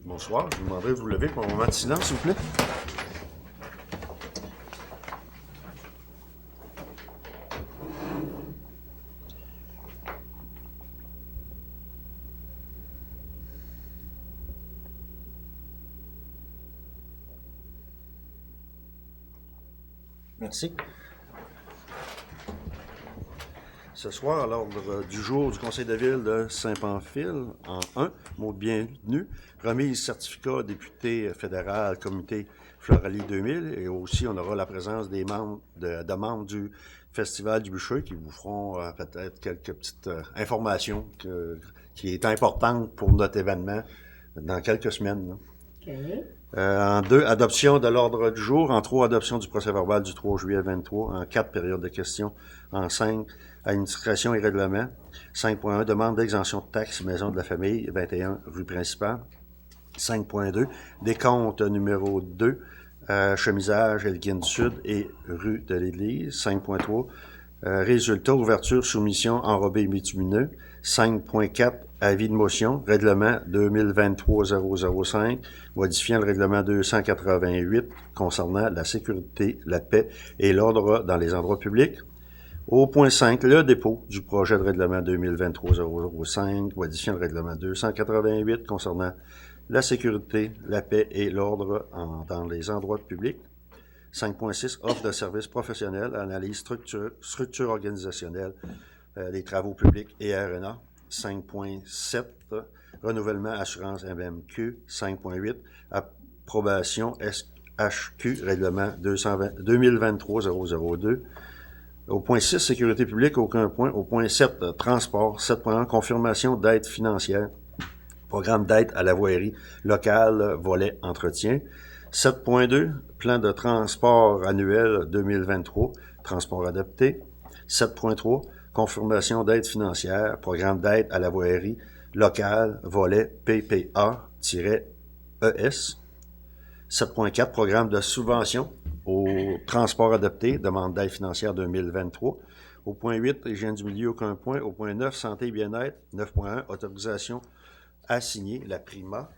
Bonsoir, je vous demanderai de vous lever pour un moment de silence, s'il vous plaît. Merci. Ce soir, à l'ordre du jour du Conseil de ville de Saint-Pamphile, en 1, mot de bienvenue, remise certificat député fédéral comité Floralie 2000, et aussi on aura la présence des membres de membres du Festival du Bûcher qui vous feront peut-être quelques petites informations qui est importante pour notre événement dans quelques semaines. Là. Okay. En 2, adoption de l'ordre du jour. En 3, adoption du procès-verbal du 3 juillet 23. En 4, période de questions. En 5, administration et règlement. 5.1, demande d'exemption de taxes maison de la famille, 21, rue principale. 5.2, décompte numéro 2, chemisage Elgin Sud et rue de l'Église. 5.3, résultat, ouverture, soumission, enrobé bitumineux. 5.4, avis de motion, règlement 2023-005, modifiant le règlement 288 concernant la sécurité, la paix et l'ordre dans les endroits publics. Au point 5, le dépôt du projet de règlement 2023-005, modifiant le règlement 288 concernant la sécurité, la paix et l'ordre dans les endroits publics. 5.6, offre de services professionnels, analyse structure organisationnelle, des travaux publics et RNA. 5.7, renouvellement assurance MMQ. 5.8, approbation SHQ, règlement 2023-002. Au point 6, sécurité publique, aucun point. Au point 7, transport. 7.1, confirmation d'aide financière. Programme d'aide à la voirie locale, volet entretien. 7.2, plan de transport annuel 2023, transport adapté. 7.3, confirmation d'aide financière, programme d'aide à la voirie locale, volet PPA-ES. 7.4, programme de subvention au transport adapté, demande d'aide financière 2023. Au point 8, hygiène du milieu, aucun point. Au point 9, santé et bien-être, 9.1, autorisation assignée, la PRIMA.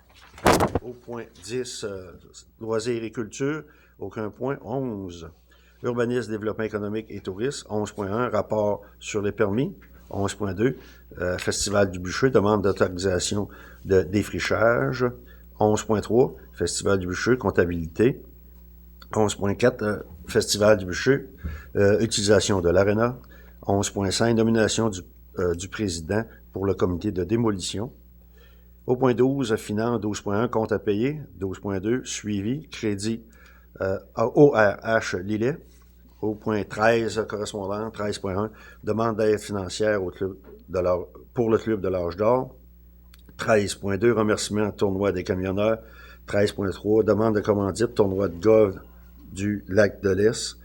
Au point 10, loisirs et culture, aucun point. 11, urbanisme, développement économique et tourisme. 11.1, rapport sur les permis. 11.2, Festival du Bûcher, demande d'autorisation de défrichage. 11.3, Festival du Bûcher, comptabilité. 11.4, Festival du Bûcher, utilisation de l'aréna. 11.5, nomination du président pour le comité de démolition. Au point 12, finance. 12.1, compte à payer. 12.2, suivi, crédit ORH Lillet. Au point 13, correspondant. 13.1, demande d'aide financière pour le club de l'Âge d'Or. 13.2, remerciement tournoi des camionneurs. 13.3, demande de commandite, tournoi de golf du lac de l'Est.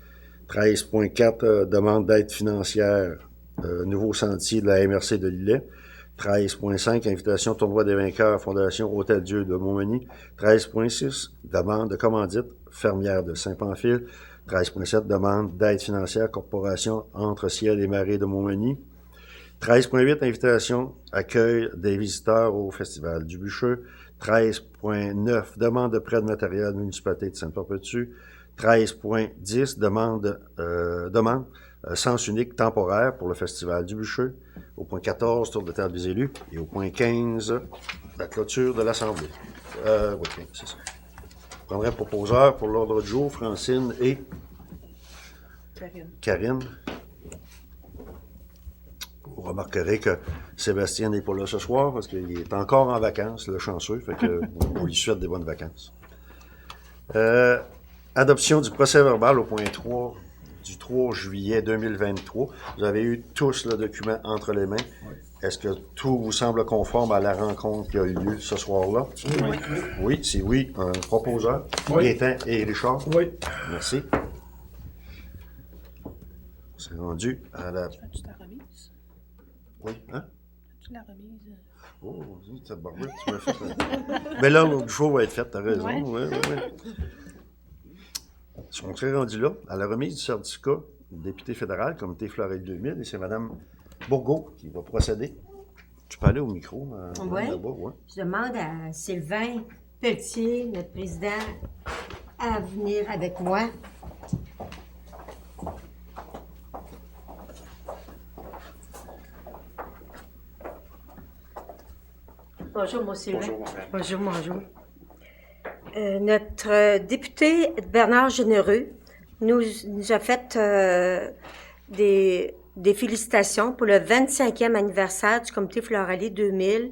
13.4, demande d'aide financière, nouveau sentier de la MRC de Lillet. 13.5, invitation tournoi des vainqueurs, Fondation Hôtel-Dieu de Montmagny. 13.6, demande de commandite, fermière de Saint-Pamphile. 13.7, demande d'aide financière, corporation Entre Ciel et Marée de Montmagny. 13.8, invitation, accueil des visiteurs au Festival du Bûcher. 13.9, demande de prêt de matériel, municipalité de Sainte-Perpétue. 13.10, demande sens unique temporaire pour le Festival du Bûcher. Au point 14, tour de table des élus. Et au point 15, la clôture de l'Assemblée. Oui, c'est ça. Je prendrai proposeur pour l'ordre du jour, Francine et Karine. Vous remarquerez que Sébastien n'est pas là ce soir parce qu'il est encore en vacances, le chanceux, fait que on lui souhaite des bonnes vacances. Adoption du procès-verbal au point 3 du 3 juillet 2023. Vous avez eu tous le document entre les mains. Oui. Est-ce que tout vous semble conforme à la rencontre qui a eu lieu ce soir-là? Oui. Oui, c'est oui. Un proposeur, Oui. Gaétan et Richard? Oui. Merci. C'est rendu à la... Fais-tu ta remise? Oui, hein? Fais-tu la remise? Oh, cette barbure, tu m'as fait... Mais là, l'autre jour va être faite, t'as raison. Ouais. Oui. On serait rendu là, à la remise du certificat du député fédéral, comité Floralie 2000, et c'est Mme Bourgault qui va procéder. Tu peux aller au micro, Oui. là-bas, ouais. Je demande à Sylvain Pelletier, notre président, à venir avec moi. Bonjour, mon Sylvain. Bonjour, Bonjour. Notre député Bernard Généreux nous a fait des félicitations pour le 25e anniversaire du Comité Floralie 2000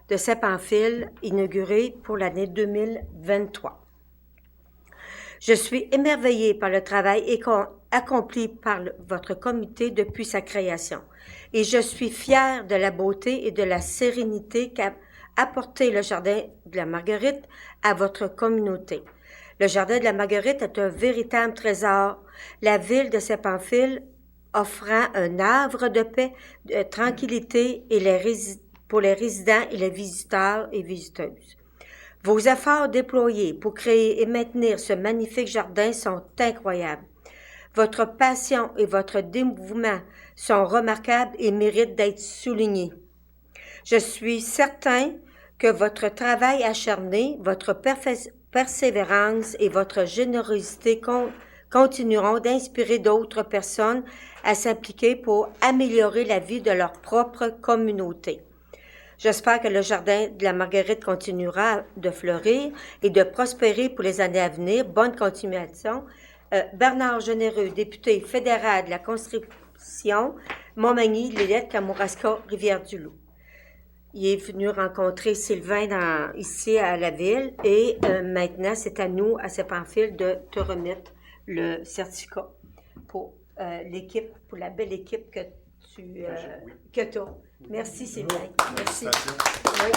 de Saint-Pamphile, inauguré pour l'année 2023. Je suis émerveillée par le travail accompli par votre comité depuis sa création et je suis fière de la beauté et de la sérénité qu'a apporté le Jardin de la Marguerite à votre communauté. Le Jardin de la Marguerite est un véritable trésor. La ville de Saint-Pamphile offrant un havre de paix, de tranquillité pour les résidents et les visiteurs et visiteuses. Vos efforts déployés pour créer et maintenir ce magnifique jardin sont incroyables. Votre passion et votre dévouement sont remarquables et méritent d'être soulignés. Je suis certain que votre travail acharné, votre persévérance et votre générosité continueront d'inspirer d'autres personnes à s'impliquer pour améliorer la vie de leur propre communauté. J'espère que le Jardin de la Marguerite continuera de fleurir et de prospérer pour les années à venir. Bonne continuation. Bernard Généreux, député fédéral de la Construction, Montmagny, Lillette, Kamouraska, Rivière-du-Loup. Il est venu rencontrer Sylvain ici à la ville et maintenant, c'est à nous, à Saint-Pamphile, de te remettre le certificat pour l'équipe, pour la belle équipe que tu as. Merci, Sylvain. Merci. Oui.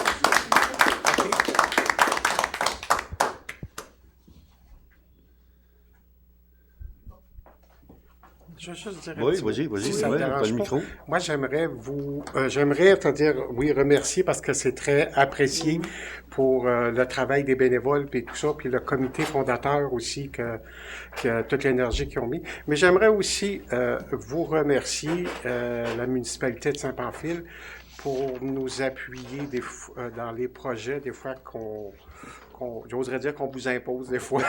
Je vais juste dire Oui, vas-y, ça ouais, te pas dérange le pas. micro. Moi, j'aimerais remercier parce que c'est très apprécié pour le travail des bénévoles et tout ça, puis le comité fondateur aussi, que toute l'énergie qu'ils ont mis. Mais j'aimerais aussi vous remercier, la municipalité de Saint-Pamphile, pour nous appuyer dans les projets, des fois j'oserais dire qu'on vous impose des fois.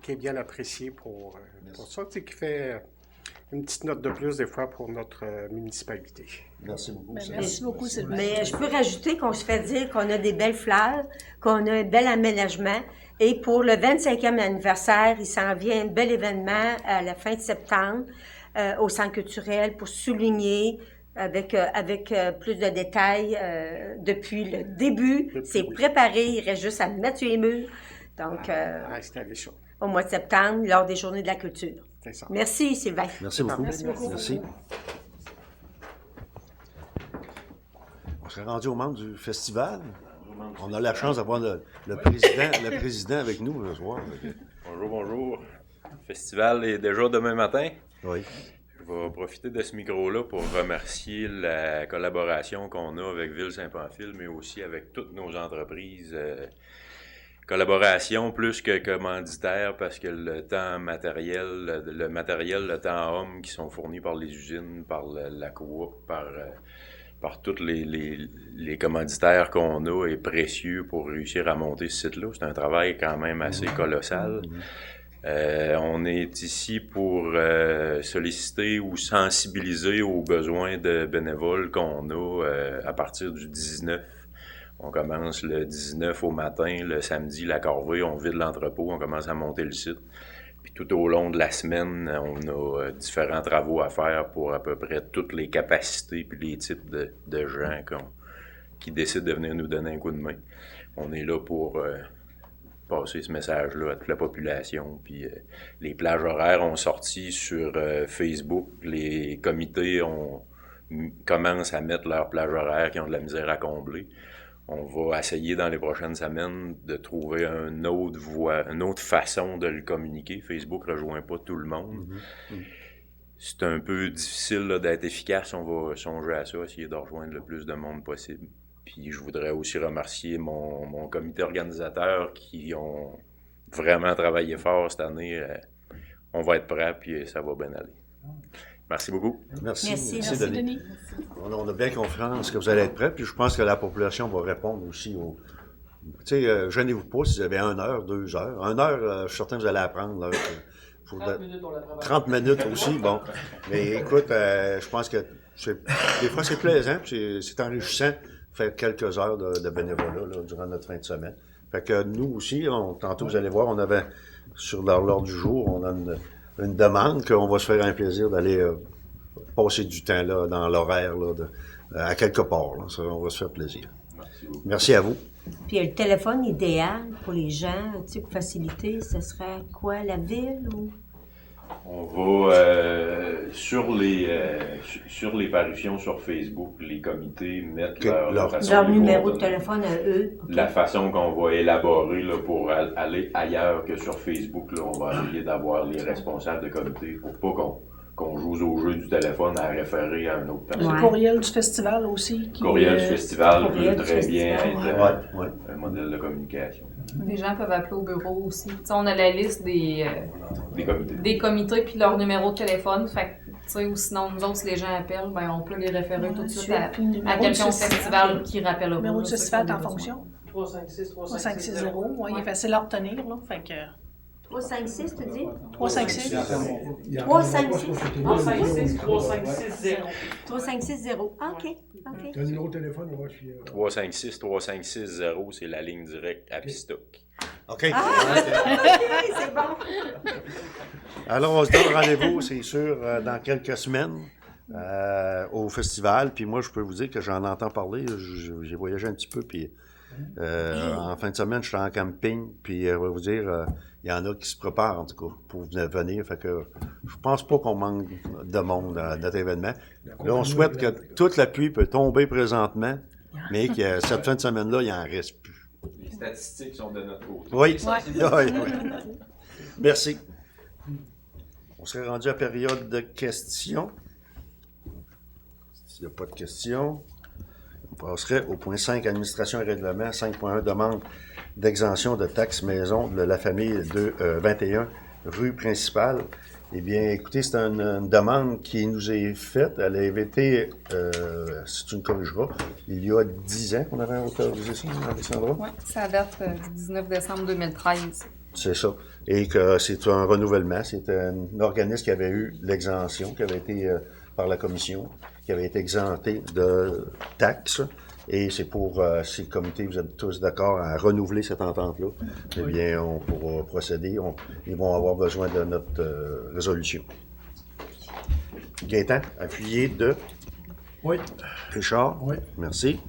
Qui est bien apprécié pour ça, qui fait une petite note de plus des fois pour notre municipalité. Merci beaucoup. Merci beaucoup, Sylvain. Mais je peux rajouter qu'on se fait dire qu'on a des belles fleurs, qu'on a un bel aménagement. Et pour le 25e anniversaire, il s'en vient un bel événement à la fin de septembre au Centre culturel pour souligner avec plus de détails depuis le début. C'est préparé, il reste juste à mettre sur les murs. Donc, au mois de septembre, lors des Journées de la culture. C'est ça. Merci, Sylvain. Merci beaucoup. Merci beaucoup. Merci. On serait rendu aux membres du festival. On a la chance d'avoir le président avec nous ce soir. Bonjour. Le festival est déjà demain matin. Oui. Je vais profiter de ce micro-là pour remercier la collaboration qu'on a avec Ville-Saint-Pamphile, mais aussi avec toutes nos entreprises. Collaboration plus que commanditaire, parce que le temps homme qui sont fournis par les usines, par la coop, par tous les commanditaires qu'on a est précieux pour réussir à monter ce site-là. C'est un travail quand même assez colossal. On est ici pour solliciter ou sensibiliser aux besoins de bénévoles qu'on a à partir du 19. On commence le 19 au matin, le samedi, la corvée, on vide l'entrepôt, on commence à monter le site. Puis tout au long de la semaine, on a différents travaux à faire pour à peu près toutes les capacités puis les types de gens qui décident de venir nous donner un coup de main. On est là pour passer ce message-là à toute la population. Puis les plages horaires ont sorti sur Facebook. Les comités commencent à mettre leurs plages horaires qui ont de la misère à combler. On va essayer dans les prochaines semaines de trouver une autre façon de le communiquer. Facebook ne rejoint pas tout le monde. C'est un peu difficile là, d'être efficace. On va songer à ça, essayer de rejoindre le plus de monde possible. Puis je voudrais aussi remercier mon comité organisateur qui ont vraiment travaillé fort cette année. On va être prêts, puis ça va bien aller. Merci beaucoup. Merci. Merci. Denis. Denis. On a bien confiance que vous allez être prêts, puis je pense que la population va répondre aussi au... Tu sais, gênez-vous pas si vous avez 1 heure, 2 heures. 1 heure, je suis certain que vous allez apprendre. Là, 30 minutes, on l'apprend. 30 minutes aussi, bon. Mais écoute, je pense que des fois c'est plaisant, puis c'est enrichissant de faire quelques heures de bénévolat là, durant notre fin de semaine. Fait que nous aussi, tantôt vous allez voir, on avait sur l'ordre du jour, on a une demande qu'on va se faire un plaisir d'aller passer du temps là dans l'horaire là, à quelque part. Là. Ça, on va se faire plaisir. Merci à vous. Puis le téléphone idéal pour les gens, tu sais, pour faciliter, ce serait quoi, la ville ou? On va sur les parutions sur Facebook, les comités mettent leur numéro de téléphone à eux. Okay. La façon qu'on va élaborer là, pour aller ailleurs que sur Facebook, là, on va essayer d'avoir les responsables de comité pour pas qu'on joue au jeu du téléphone à référer à un autre personne. Le courriel du festival aussi. Courriel du festival peut très bien festival, être un modèle de communication. Les gens peuvent appeler au bureau aussi. T'sais, on a la liste des comités puis leur numéro de téléphone. Fait que, ou sinon, nous autres, si les gens appellent, ben, on peut les référer tout de suite à quelqu'un au festival qui rappelle au Le numéro bureau. du festival est en fonction. 356-3560. 350, oui, il est facile à retenir. Là, fait que... 356, tu dis? 356. 356. 356-3560. 356-0. Ah, OK. Le numéro de téléphone, on va fier. 356-3560, c'est la ligne directe à Pistoc. OK. OK, c'est bon. Alors, on se donne rendez-vous, c'est sûr, dans quelques semaines au festival. Puis moi, je peux vous dire que j'en entends parler. J'ai voyagé un petit peu, puis en fin de semaine, je suis en camping. Puis je vais vous dire, il y en a qui se préparent, en tout cas, pour venir. Fait que je pense pas qu'on manque de monde à notre événement. Là, on souhaite que toute la pluie peut tomber présentement, mais que cette fin de semaine-là, il n'en reste plus. Les statistiques sont de notre côté. Oui. Oui. Merci. On serait rendu à la période de questions. S'il n'y a pas de questions, on passerait au point 5, administration et règlement. 5.1, demande d'exemption de taxes maison de la famille de 21 rue principale. Eh bien, écoutez, c'est une demande qui nous est faite. Elle avait été, si tu me corrigeras, il y a 10 ans qu'on avait autorisé ça, Alexandra? Oui, ça date du 19 décembre 2013. C'est ça. Et que c'est un renouvellement. C'est un organisme qui avait eu l'exemption, qui avait été par la commission, qui avait été exempté de taxes. Et c'est pour, si le comité, vous êtes tous d'accord à renouveler cette entente-là, eh bien, on pourra procéder. Ils vont avoir besoin de notre résolution. Gaétan, appuyé de... Oui. Richard? Oui. Merci.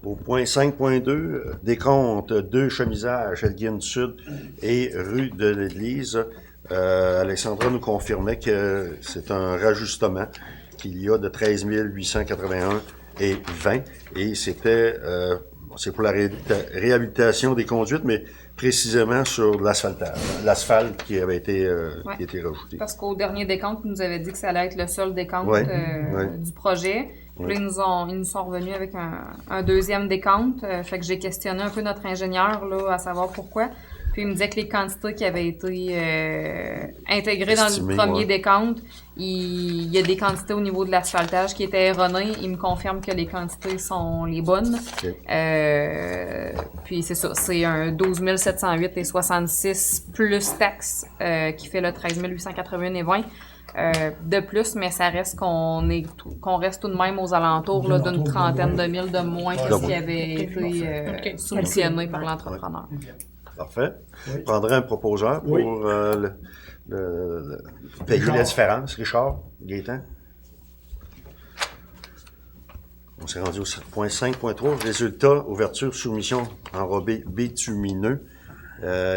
Au point 5.2, décompte 2 chemisages, Elgin Sud et rue de l'Église. Alexandra nous confirmait que c'est un rajustement qu'il y a de 13 881 et 20. Et c'était, c'est pour la réhabilitation des conduites, mais précisément sur l'asphaltage, l'asphalte qui avait été, qui a été rajouté. Parce qu'au dernier décompte, ils nous avaient dit que ça allait être le seul décompte du projet. Puis là, ils nous sont revenus avec un deuxième décompte. Fait que j'ai questionné un peu notre ingénieur là, à savoir pourquoi. Puis il me disait que les quantités qui avaient été intégrées dans le premier décompte, il y a des quantités au niveau de l'asphaltage qui étaient erronées. Il me confirme que les quantités sont les bonnes. Okay. Puis c'est ça, c'est un 12 708 et 66 plus taxes qui fait le 13 881 et 20. De plus, mais ça reste qu'on reste tout de même aux alentours là, d'une trentaine de mille de moins que ce qui avait été soumissionné par l'entrepreneur. Parfait. Je prendrai un proposeur pour payer la différence. Richard, Gaétan. On s'est rendu au point 5.3. Résultat, ouverture, soumission, enrobé bitumineux.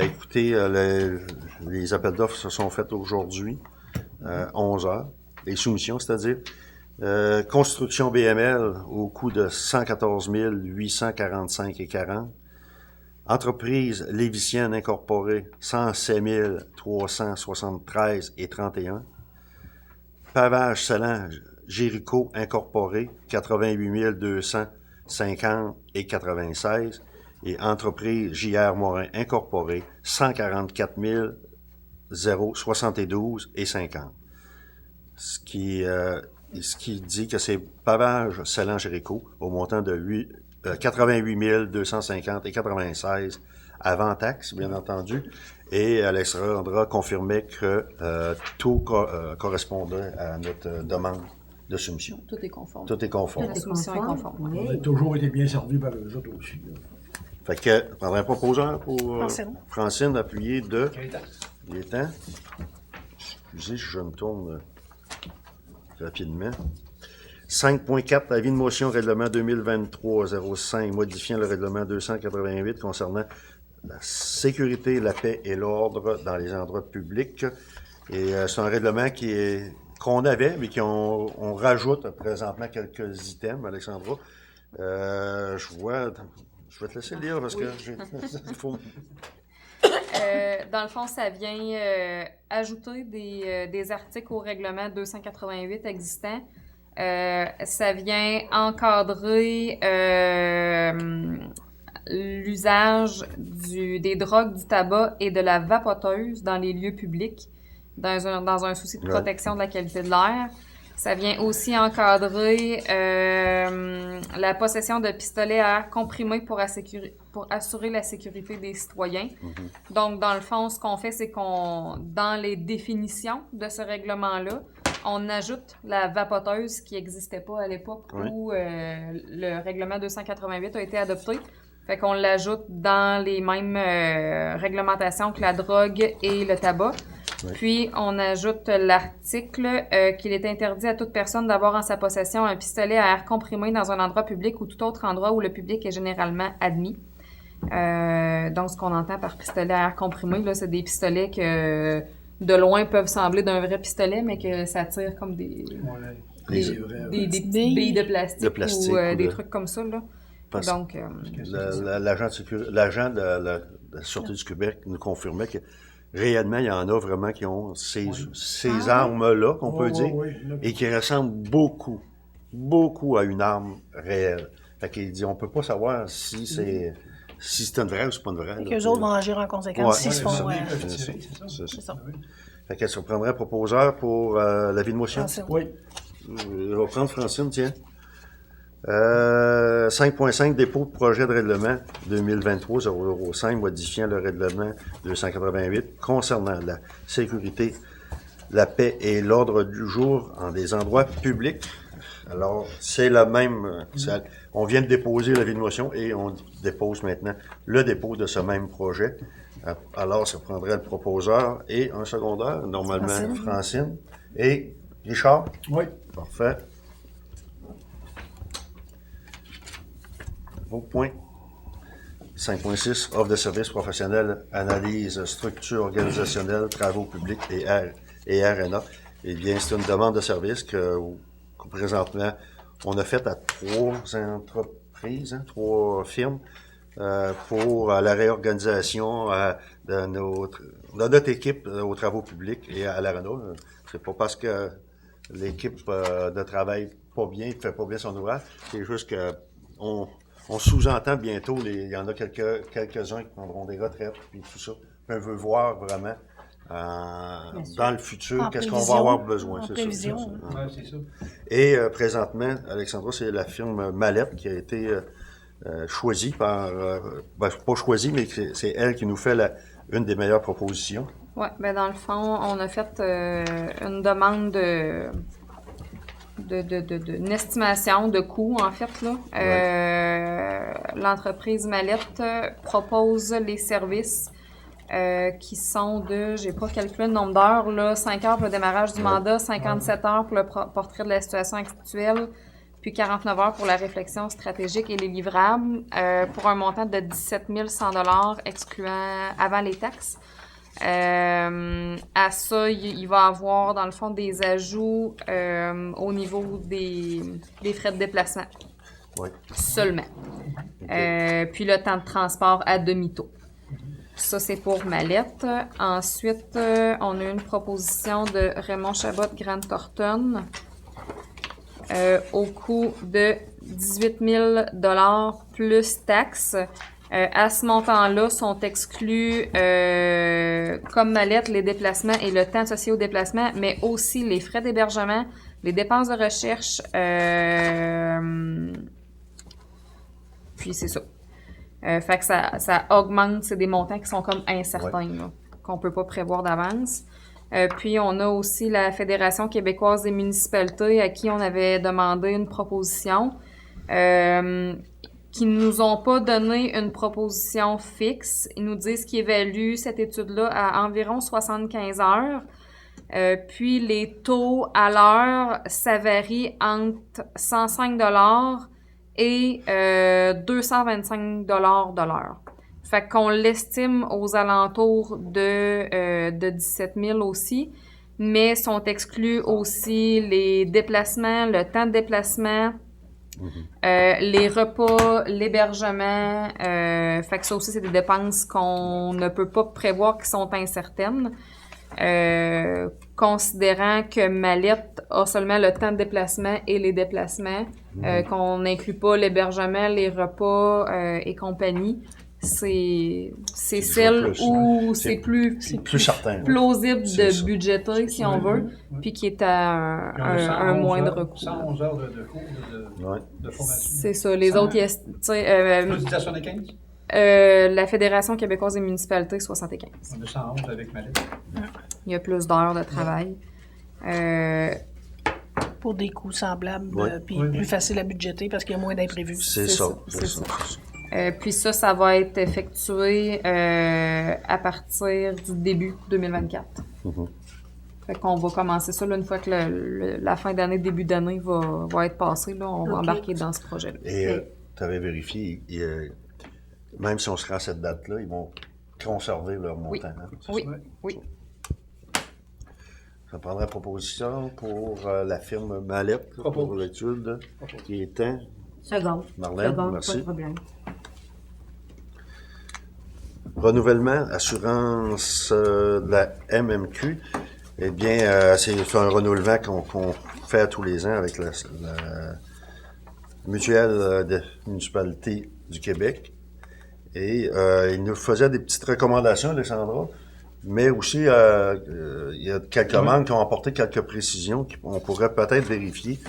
Écoutez, les appels d'offres se sont faits aujourd'hui, 11 heures. Les soumissions, c'est-à-dire construction BML au coût de 114 845,40. Entreprise Lévicienne Incorporée, 107 373,31. Pavage Salant Jéricho Incorporé, 88 250,96. Et Entreprise J.R. Morin Incorporé, 144 072,50. Ce qui ce qui dit que c'est pavage Salant-Jéricho au montant de 88 250 et 96 avant taxe, bien entendu. Et Alexandra confirmait que tout correspondait à notre demande de soumission. Tout est conforme. Tout est conforme. La soumission est conforme. On a Oui. toujours été bien servi par eux autres aussi. Là. Fait que, je prendrais un proposeur pour Francine. appuyé de Gaétan. Gaétan. Excusez, je me tourne rapidement. 5.4, avis de motion règlement 2023-05, modifiant le règlement 288 concernant la sécurité, la paix et l'ordre dans les endroits publics. Et c'est un règlement qu'on avait, mais on rajoute présentement quelques items, Alexandra. Je vais te laisser lire parce que il faut... Dans le fond, ça vient ajouter des articles au règlement 288 existant. Ça vient encadrer l'usage des drogues, du tabac et de la vapoteuse dans les lieux publics dans un souci de protection de la qualité de l'air. Ça vient aussi encadrer la possession de pistolets à air comprimés pour assurer la sécurité des citoyens. Donc, dans le fond, ce qu'on fait, c'est dans les définitions de ce règlement-là, on ajoute la vapoteuse qui n'existait pas à l'époque où le règlement 288 a été adopté. Fait qu'on l'ajoute dans les mêmes réglementations que la drogue et le tabac. Puis, on ajoute l'article qu'il est interdit à toute personne d'avoir en sa possession un pistolet à air comprimé dans un endroit public ou tout autre endroit où le public est généralement admis. Donc, ce qu'on entend par pistolet à air comprimé, là, c'est des pistolets que de loin peuvent sembler d'un vrai pistolet, mais que ça tire comme des petites billes de plastique ou des trucs comme ça, là. Donc, l'agent de la Sûreté du Québec nous confirmait que réellement, il y en a vraiment qui ont ces armes-là, qu'on peut dire, et qui ressemblent beaucoup à une arme réelle. Fait qu'il dit, on peut pas savoir si c'est une vraie ou c'est pas une vraie. Et qu'eux autres vont agir en conséquence s'ils se font... C'est ça. Fait qu'elle se prendrait un proposeur pour l'avis de motion. Oui. Je vais prendre Francine, tiens. 5.5, dépôt de projet de règlement 2023-005, modifiant le règlement 288 concernant la sécurité, la paix et l'ordre du jour en des endroits publics. Alors, c'est la même... on vient de déposer l'avis de motion et on dépose maintenant le dépôt de ce même projet. Alors, ça prendrait le proposeur et un secondaire, normalement Francine. Et Richard? Oui. Parfait. Au point 5.6, offre de services professionnels, analyse, structure organisationnelle, travaux publics et RNA. Eh bien, c'est une demande de service que présentement, on a faite à 3 entreprises, 3 firmes, pour la réorganisation de notre équipe aux travaux publics et à l'ARENA. C'est pas parce que l'équipe ne travaille pas bien, ne fait pas bien son ouvrage, c'est juste que on sous-entend bientôt, il y en a quelques-uns qui prendront des retraites, puis tout ça. Puis on veut voir vraiment dans le futur qu'est-ce qu'on va avoir besoin. En c'est prévision. ça. Ouais, c'est ça. Et présentement, Alexandra, c'est la firme Mallette qui a été choisie par... pas choisie, mais c'est elle qui nous fait une des meilleures propositions. Oui, ben dans le fond, on a fait une demande une estimation de coût, en fait, là. L'entreprise Mallette propose les services qui sont j'ai pas calculé le nombre d'heures, là, 5 heures pour le démarrage du mandat, 57 heures pour le portrait de la situation actuelle, puis 49 heures pour la réflexion stratégique et les livrables, pour un montant de 17 100 $ excluant avant les taxes. À ça, il va y avoir, dans le fond, des ajouts au niveau des frais de déplacement. Oui. Seulement. Puis le temps de transport à demi-taux. Ça, c'est pour Mallette. Ensuite, on a une proposition de Raymond Chabot Grant Thornton au coût de 18 000 $ plus taxes. À ce montant-là sont exclus, comme mallette, les déplacements et le temps associé aux déplacements, mais aussi les frais d'hébergement, les dépenses de recherche, puis c'est ça. Fait que ça augmente, c'est des montants qui sont comme incertains, là, qu'on peut pas prévoir d'avance. Puis on a aussi la Fédération québécoise des municipalités à qui on avait demandé une proposition, qui nous ont pas donné une proposition fixe. Ils nous disent qu'ils évaluent cette étude-là à environ 75 heures. Puis les taux à l'heure, ça varie entre 105 $ et 225 $ de l'heure. Fait qu'on l'estime aux alentours de 17 000 aussi, mais sont exclus aussi les déplacements, le temps de déplacement, les repas, l'hébergement. Fait que ça aussi, c'est des dépenses qu'on ne peut pas prévoir, qui sont incertaines. Considérant que Mallette a seulement le temps de déplacement et les déplacements, qu'on n'inclut pas l'hébergement, les repas et compagnie, c'est celle où c'est plus certain, plausible de budgéter, si on veut, puis qui est à un moindre coût. 111 heures de cours de formation. C'est ça. Les autres, L'utilisation des 15? la Fédération québécoise des municipalités, 75. On a 111 avec Mallette. Il y a plus d'heures de travail. Pour des coûts semblables, puis Oui. plus facile à budgéter parce qu'il y a moins d'imprévus. C'est ça. Puis ça va être effectué à partir du début 2024. Fait qu'on va commencer ça là, une fois que la fin d'année, début d'année va être passée. Là, on va embarquer dans ce projet-là. Et tu avais vérifié, même si on sera à cette date-là, ils vont conserver leur montant. Oui. Hein, Oui. Ça prendrait proposition pour la firme Mallette, là, pour l'étude, qui est temps. Seconde. Marlène, merci. Pas de problème. Renouvellement, assurance de la MMQ. Eh bien, c'est un renouvellement qu'on fait à tous les ans avec la mutuelle de municipalité du Québec. Et il nous faisait des petites recommandations, Alexandra, mais aussi il y a quelques membres qui ont apporté quelques précisions qu'on pourrait peut-être vérifier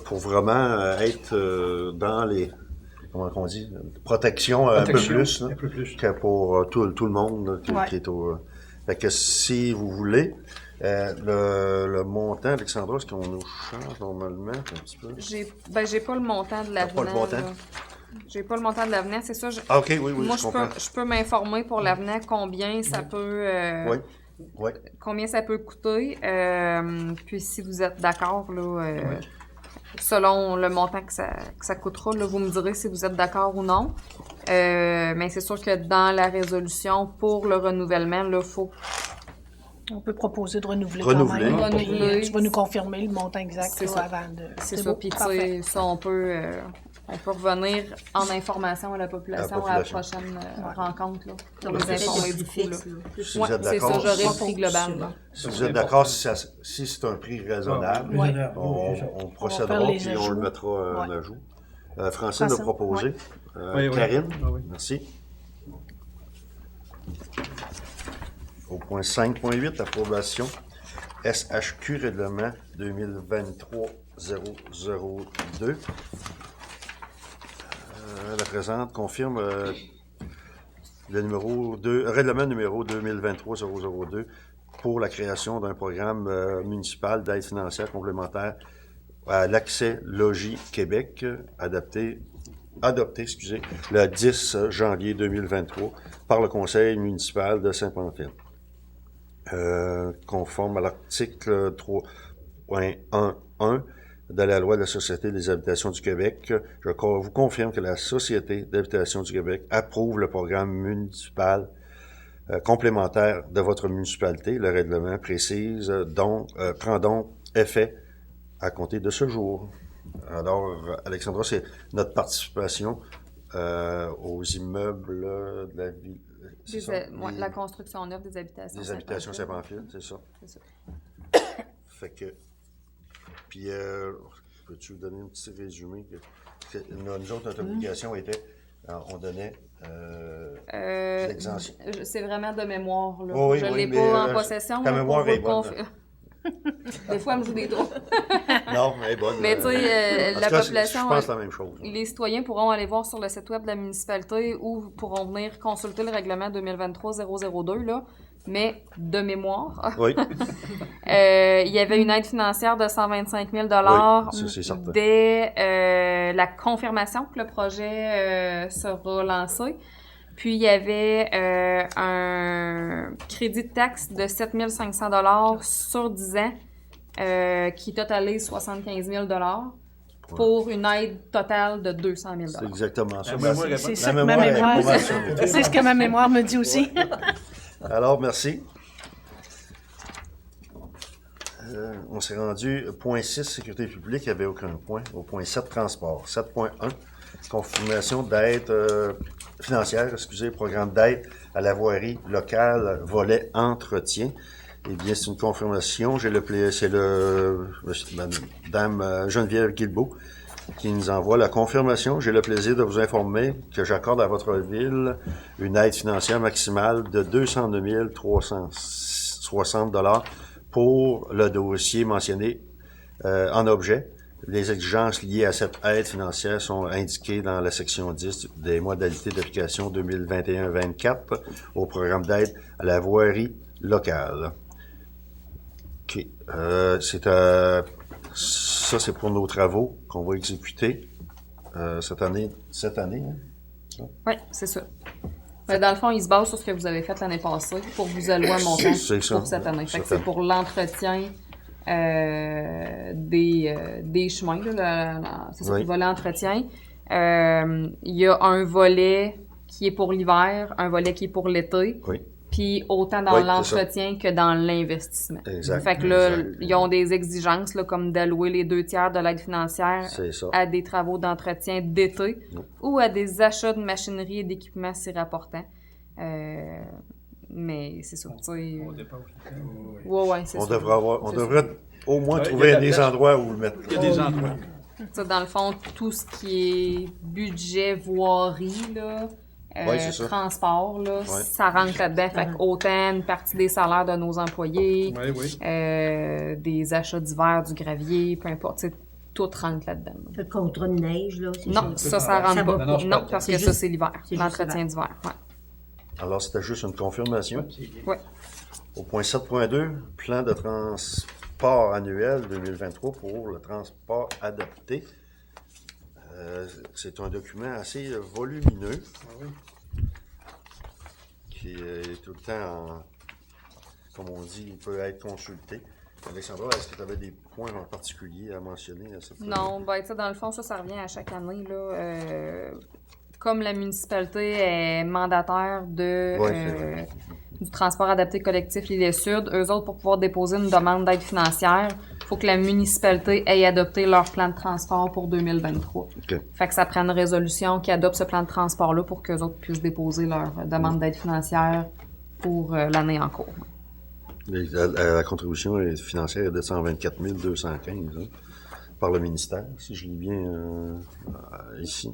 pour vraiment être dans les, comment on dit, protection un peu plus, là, que pour tout le monde là, qui est au... Fait que si vous voulez, le montant, Alexandra, est-ce qu'on nous change normalement un petit peu? J'ai pas le montant de l'avenant. Pas le montant? J'ai pas le montant de l'avenant, c'est ça. Ah, OK, oui, Moi, je je peux m'informer pour l'avenant combien ça peut... combien ça peut coûter. Puis si vous êtes d'accord, là, selon le montant que ça coûtera, là, vous me direz si vous êtes d'accord ou non. Mais c'est sûr que dans la résolution pour le renouvellement, là, faut... On peut proposer de renouveler. Renouveler. Quand même. Renouveler. Puis, tu vas nous confirmer le montant exact C'est là, ça. avant de... C'est ça. beau, Puis tu parfait. sais, ça, on peut revenir en information à la population à la prochaine rencontre, là, pour les informer du coup, là. Si Ouais, vous êtes c'est ça, d'accord, j'aurai le prix global, là. si vous êtes d'accord, si c'est un prix raisonnable, on procédera les puis on ajouts. le mettra en ajout. Francine a proposé. Oui. Karine, Ah oui. merci. Au point 5.8, approbation SHQ règlement 2023-002. La présente confirme le règlement numéro 2023-002 pour la création d'un programme municipal d'aide financière complémentaire à l'accès Logis Québec, adopté le 10 janvier 2023 par le Conseil municipal de Saint-Pamphile. Conforme à l'article 3.11 de la loi de la Société des habitations du Québec, je vous confirme que la Société d'habitation du Québec approuve le programme municipal complémentaire de votre municipalité. Le règlement précise prend donc effet à compter de ce jour. Alors, Alexandra, c'est notre participation aux immeubles de la ville. La construction neuve des habitations. Des habitations Saint-Pamphile, c'est ça. C'est ça. Fait que... Puis, peux-tu donner un petit résumé? Nous autres, notre obligation était Alors, on donnait l'exemption. C'est vraiment de mémoire, là. Oui, je ne oui, l'ai mais, pas en possession. ta là, mémoire pour est vous bonne, confi- Des fois, elle me joue des trous. Non, elle est bonne. Mais tu sais, En la tout cas, population... je pense la même chose. Les citoyens pourront aller voir sur le site web de la municipalité ou pourront venir consulter le règlement 2023-002, là, mais de mémoire. Oui. Il y avait une aide financière de 125 000 Oui, ça, c'est certain. dès la confirmation que le projet sera lancé. Puis, il y avait un crédit de taxe de 7 500 $ sur 10 ans qui totalise 75 000 $ pour une aide totale de 200 000 C'est exactement ça. La mémoire est C'est bonne. ça La que ma mémoire est mémoire... pas mal sur le- C'est ce que ma mémoire me dit aussi. Alors, merci. On s'est rendu point 6, sécurité publique, il n'y avait aucun point. Au point 7, transport. 7.1, confirmation d'aide financière, programme d'aide à la voirie locale, volet entretien. Eh bien, c'est une confirmation. C'est Madame Geneviève Guilbeault qui nous envoie la confirmation. J'ai le plaisir de vous informer que j'accorde à votre ville une aide financière maximale de 202 360 $ pour le dossier mentionné en objet. Les exigences liées à cette aide financière sont indiquées dans la section 10 des modalités d'application 2021-24 au programme d'aide à la voirie locale. OK. Ça, c'est pour nos travaux qu'on va exécuter cette année. Hein? Oui, c'est ça. Dans le fond, il se base sur ce que vous avez fait l'année passée pour vous allouer un montant C'est ça. pour cette année. Fait que Cette c'est pour l'entretien des chemins. Là, c'est ça, Oui. le volet entretien. Il y a un volet qui est pour l'hiver, un volet qui est pour l'été. Oui. Puis autant dans Oui, c'est l'entretien que dans l'investissement. Exact. Fait que là, Exact. ils ont des exigences là, comme d'allouer les 2/3 de l'aide financière C'est ça. à des travaux d'entretien d'été ou à des achats de machinerie et d'équipements s'y rapportant. Mais c'est ça, tu sais. On dépasse. Ouais, c'est On ça. devrait C'est devrait au moins Ouais, trouver il y a des la- endroits où le mettre. Il y a des endroits. Tu sais, dans le fond, tout ce qui est budget voirie, là, Ouais, c'est ça. transport, là, Ouais. ça rentre là-dedans. Fait qu'autant une partie des salaires de nos employés, Oui, oui. des achats d'hiver, du gravier, peu importe, tu sais, tout rentre là-dedans. Le contrat de neige, là. c'est Non, juste- ça rentre Ça pas. va pas. Non, parce C'est que juste- ça, c'est l'hiver. c'est juste L'entretien d'hiver, ouais. Alors, c'était juste une confirmation. Ouais. Au point 7.2, plan de transport annuel 2023 pour le transport adapté. C'est un document assez volumineux qui est tout le temps, comme on dit, il peut être consulté. Alexandra, est-ce que tu avais des points en particulier à mentionner à cette Non, ben, tu sais, dans le fond, ça revient à chaque année, là. Comme la municipalité est mandataire Ouais, c'est vrai. du transport adapté collectif L'Île-Sud, eux autres, pour pouvoir déposer une demande d'aide financière, il faut que la municipalité ait adopté leur plan de transport pour 2023. OK. Fait que ça prend une résolution qui adopte ce plan de transport-là pour qu'eux autres puissent déposer leur demande d'aide financière pour l'année en cours. La contribution financière est de 124 215 hein, par le ministère, si je lis bien ici.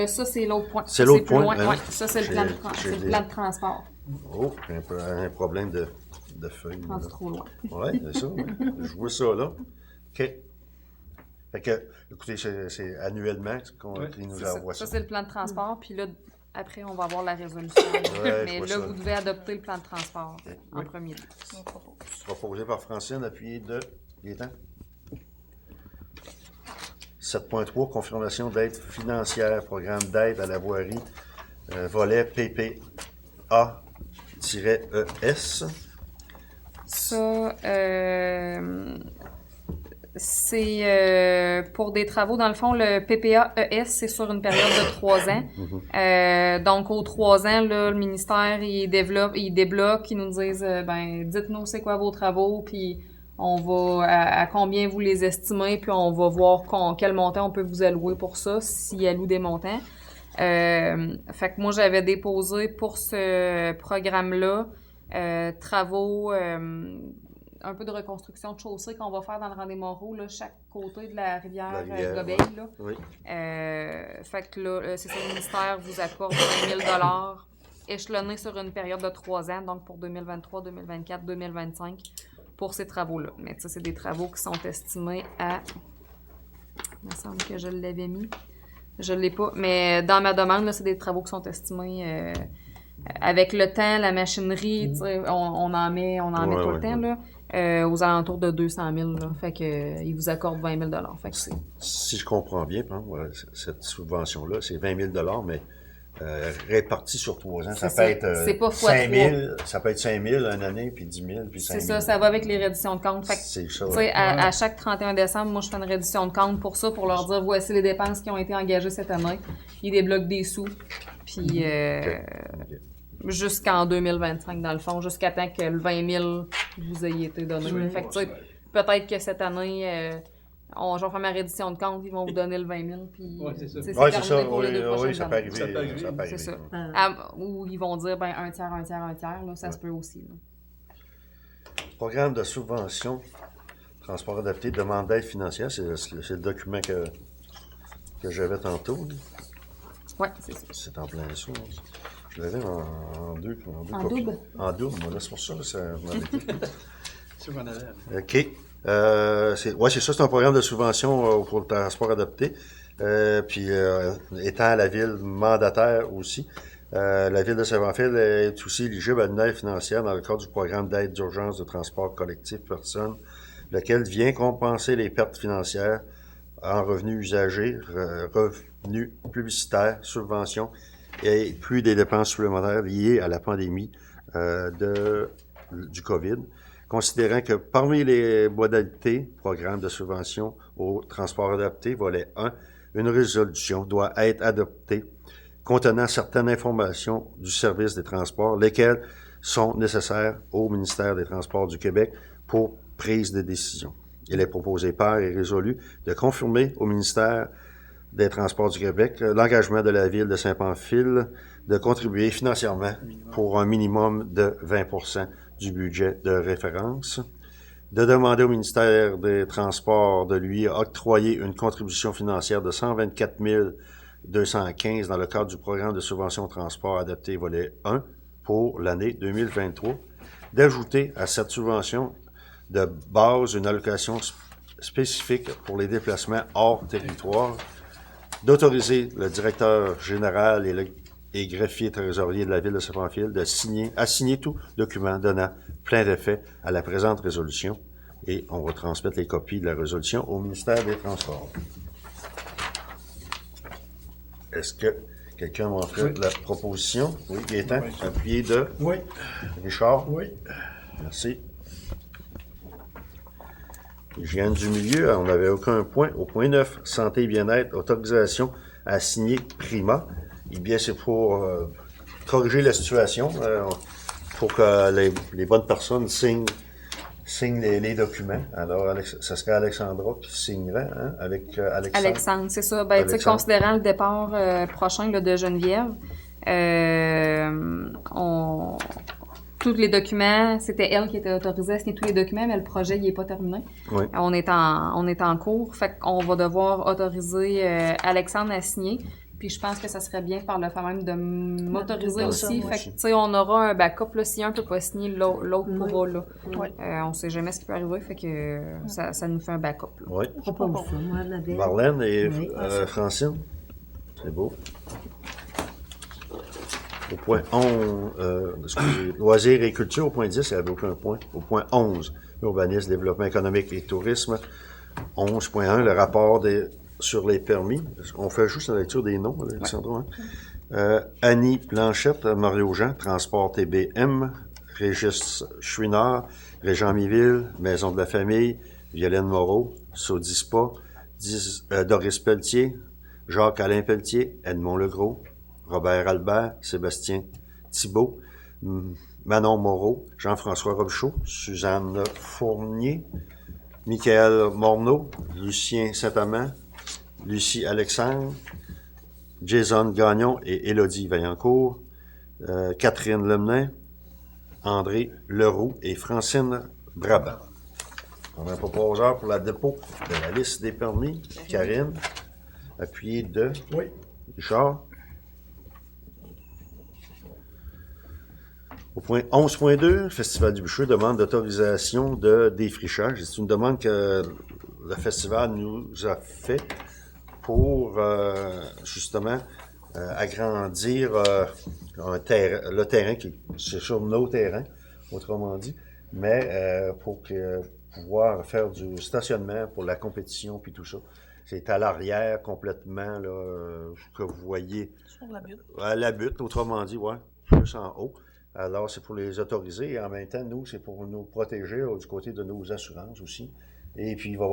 Ça, c'est l'autre point. C'est Ça, l'autre plus point, loin. hein? Ouais, ça, c'est le plan de J'ai c'est le des- plan de transport. Oh, un problème de feuilles. Je pense trop loin. Oui, c'est ça. Ouais. Je vois ça là. OK. Fait que, écoutez, c'est annuellement qu'ils nous C'est ça. envoient ça. Ça, c'est le plan de transport. Puis là, après, on va avoir la résolution. Ouais, Mais je vois là, ça. vous devez adopter le plan de transport en Oui. premier lieu. Proposé par Francine, appuyé de Gaétan. 7.3, confirmation d'aide financière, programme d'aide à la voirie, volet PPA-ES. Ça, c'est pour des travaux. Dans le fond, le PPA-ES, c'est sur une période de 3 ans. Donc, aux 3 ans, là, le ministère, il débloque, ils nous disent, dites-nous c'est quoi vos travaux, puis on va, à combien vous les estimez, puis on va voir quel montant on peut vous allouer pour ça, s'il alloue des montants. Fait que moi, j'avais déposé pour ce programme-là travaux un peu de reconstruction de chaussée qu'on va faire dans le Rang-des-Moreaux, là, chaque côté de la rivière, La rivière, Gobeil. ouais. Là. Oui. Fait que là, c'est ça, le ministère vous accorde 20 000 échelonnés sur une période de 3 ans, donc pour 2023, 2024, 2025, pour ces travaux-là. Mais ça, c'est des travaux qui sont estimés à... Il me semble que je l'avais mis. Je ne l'ai pas. Mais dans ma demande, là, c'est des travaux qui sont estimés avec le temps, la machinerie, on en met tout le temps, là, aux alentours de 200 000. Là. Fait que, ils vous accordent 20 000 Fait que si je comprends bien, cette subvention-là, c'est 20 000 mais réparti sur 3 ans. Ça peut être 5 000, ça peut être 5 000 une année, puis 10 000, puis 5 000. C'est ça, ça va avec les redditions de compte. Fait que, c'est ça. À chaque 31 décembre, moi, je fais une reddition de compte pour ça, pour leur dire, voici les dépenses qui ont été engagées cette année. Ils débloquent des sous. Puis, jusqu'en 2025, dans le fond, jusqu'à temps que le 20 000 vous ayez été donné. Fait que, peut-être que cette année... je vais faire ma reddition de compte, ils vont vous donner le 20 000, puis c'est ça. c'est Oui, c'est ça. pour les 2 prochaines ça peut années. arriver. C'est ça. Ou ils vont dire, un tiers, là, ça se peut aussi. Là. Programme de subvention, transport adapté, demande d'aide financière, c'est le document que j'avais tantôt. Oui, c'est ça. C'est en plein ça. Je l'avais en deux En copies. double? En double, moi, là, c'est pour ça. C'est qu'on avait. OK. C'est ça, c'est un programme de subvention pour le transport adapté. Puis, étant la ville mandataire aussi, la ville de Saint-Pamphile est aussi éligible à une aide financière dans le cadre du programme d'aide d'urgence de transport collectif personnes, lequel vient compenser les pertes financières en revenus usagers, revenus publicitaires, subventions et plus des dépenses supplémentaires liées à la pandémie du COVID. Considérant que parmi les modalités, programme de subvention au transport adapté, volet 1, une résolution doit être adoptée contenant certaines informations du service des transports, lesquelles sont nécessaires au ministère des Transports du Québec pour prise de décision. Il est proposé par et résolu de confirmer au ministère des Transports du Québec l'engagement de la ville de Saint-Pamphile de contribuer financièrement pour un minimum de 20% du budget de référence, de demander au ministère des Transports de lui octroyer une contribution financière de 124 215 dans le cadre du programme de subvention au transport adapté volet 1 pour l'année 2023, d'ajouter à cette subvention de base une allocation spécifique pour les déplacements hors territoire, d'autoriser le directeur général et greffier trésorier de la ville de Saint-Pamphile de signer tout document donnant plein d'effet à la présente résolution, et on va transmettre les copies de la résolution au ministère des Transports. Est-ce que quelqu'un m'a fait la proposition? Oui, Gaétan, appuyé de Richard? Oui. Merci. Hygiène du milieu, on n'avait aucun point. Au point 9, santé et bien-être, autorisation à signer Prima. Eh bien, c'est pour corriger la situation, pour que les bonnes personnes signent les documents. Alors, ça serait Alexandra qui signerait, hein, avec Alexandre. Alexandre, c'est ça. Ben, tu sais, considérant le départ prochain là, de Geneviève, tous les documents, c'était elle qui était autorisée à signer tous les documents, mais le projet, il n'est pas terminé. Oui. On est en cours, fait qu'on va devoir autoriser Alexandre à signer. Puis je pense que ça serait bien par le fait même de m'autoriser aussi. Fait que, tu sais, on aura un backup, là, si un peut pas signer, l'autre pourra, là. On sait jamais ce qui peut arriver, fait que ça nous fait un backup, là. Oui. Marlène Marlène et Francine. C'est beau. Au point 11, loisirs et culture, au point 10, il n'y avait aucun point. Au point 11, urbanisme, développement économique et tourisme. 11.1, le rapport sur les permis. On fait juste la lecture des noms, Alexandra. Hein? Annie Blanchette, Mario Jean, Transport TBM, Régis Chouinard, Régent Miville, Maison de la Famille, Violaine Moreau, Sodispa, Doris Pelletier, Jacques-Alain Pelletier, Edmond Legros, Robert Albert, Sébastien Thibault, Manon Moreau, Jean-François Robichaud, Suzanne Fournier, Michael Morneau, Lucien Saint-Amand, Lucie Alexandre, Jason Gagnon et Élodie Vaillancourt, Catherine Lemenin, André Leroux et Francine Brabant. On a un proposeur pour la dépôt de la liste des permis. Karine, appuyé de Richard. Au point 11.2, Festival du Bûcheux demande d'autorisation de défrichage. C'est une demande que le festival nous a fait pour justement agrandir le terrain, c'est sur nos terrains, autrement dit, mais pour pouvoir faire du stationnement pour la compétition puis tout ça. C'est à l'arrière complètement, là, que vous voyez. Sur la butte. À la butte, autrement dit, ouais, plus en haut. Alors, c'est pour les autoriser et en même temps, nous, c'est pour nous protéger du côté de nos assurances aussi. Et puis, il va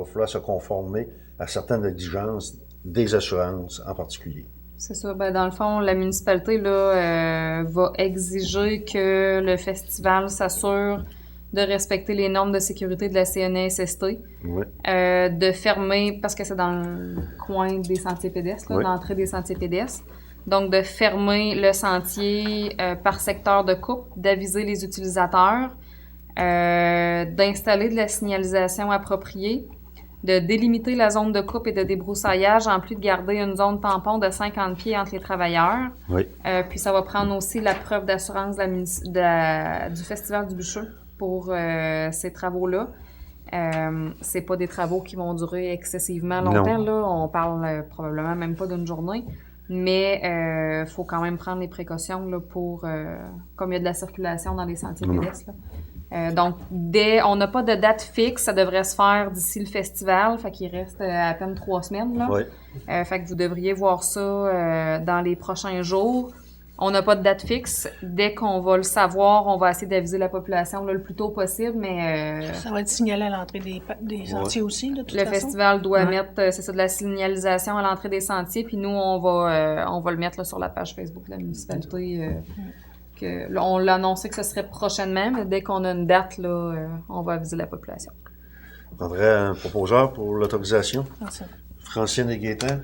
falloir se conformer à certaines exigences des assurances en particulier. C'est ça. Ben, dans le fond, la municipalité là, va exiger que le festival s'assure de respecter les normes de sécurité de la CNESST, Oui. de fermer, parce que c'est dans le coin des sentiers pédestres, là, Oui. l'entrée des sentiers pédestres, donc de fermer le sentier par secteur de coupe, d'aviser les utilisateurs, d'installer de la signalisation appropriée, de délimiter la zone de coupe et de débroussaillage, en plus de garder une zone tampon de 50 pieds entre les travailleurs. Oui. Puis ça va prendre aussi la preuve d'assurance du Festival du Bûcheux pour ces travaux-là. C'est pas des travaux qui vont durer excessivement longtemps, Non. là. On parle probablement même pas d'une journée. Mais faut quand même prendre les précautions là, pour comme il y a de la circulation dans les sentiers pédestres. Donc, on n'a pas de date fixe, ça devrait se faire d'ici le festival, fait qu'il reste à peine 3 semaines. Là. Oui. Fait que vous devriez voir ça dans les prochains jours. On n'a pas de date fixe. Dès qu'on va le savoir, on va essayer d'aviser la population là, le plus tôt possible, mais... Ça va être signalé à l'entrée des sentiers aussi, de toute le façon. festival doit mettre, c'est ça, de la signalisation à l'entrée des sentiers, puis nous, on va le mettre là, sur la page Facebook de la municipalité. Là, on l'a annoncé que ce serait prochainement, mais dès qu'on a une date, là, on va aviser la population. On prendrait un proposeur pour l'autorisation. Merci. Francine et Gaétan.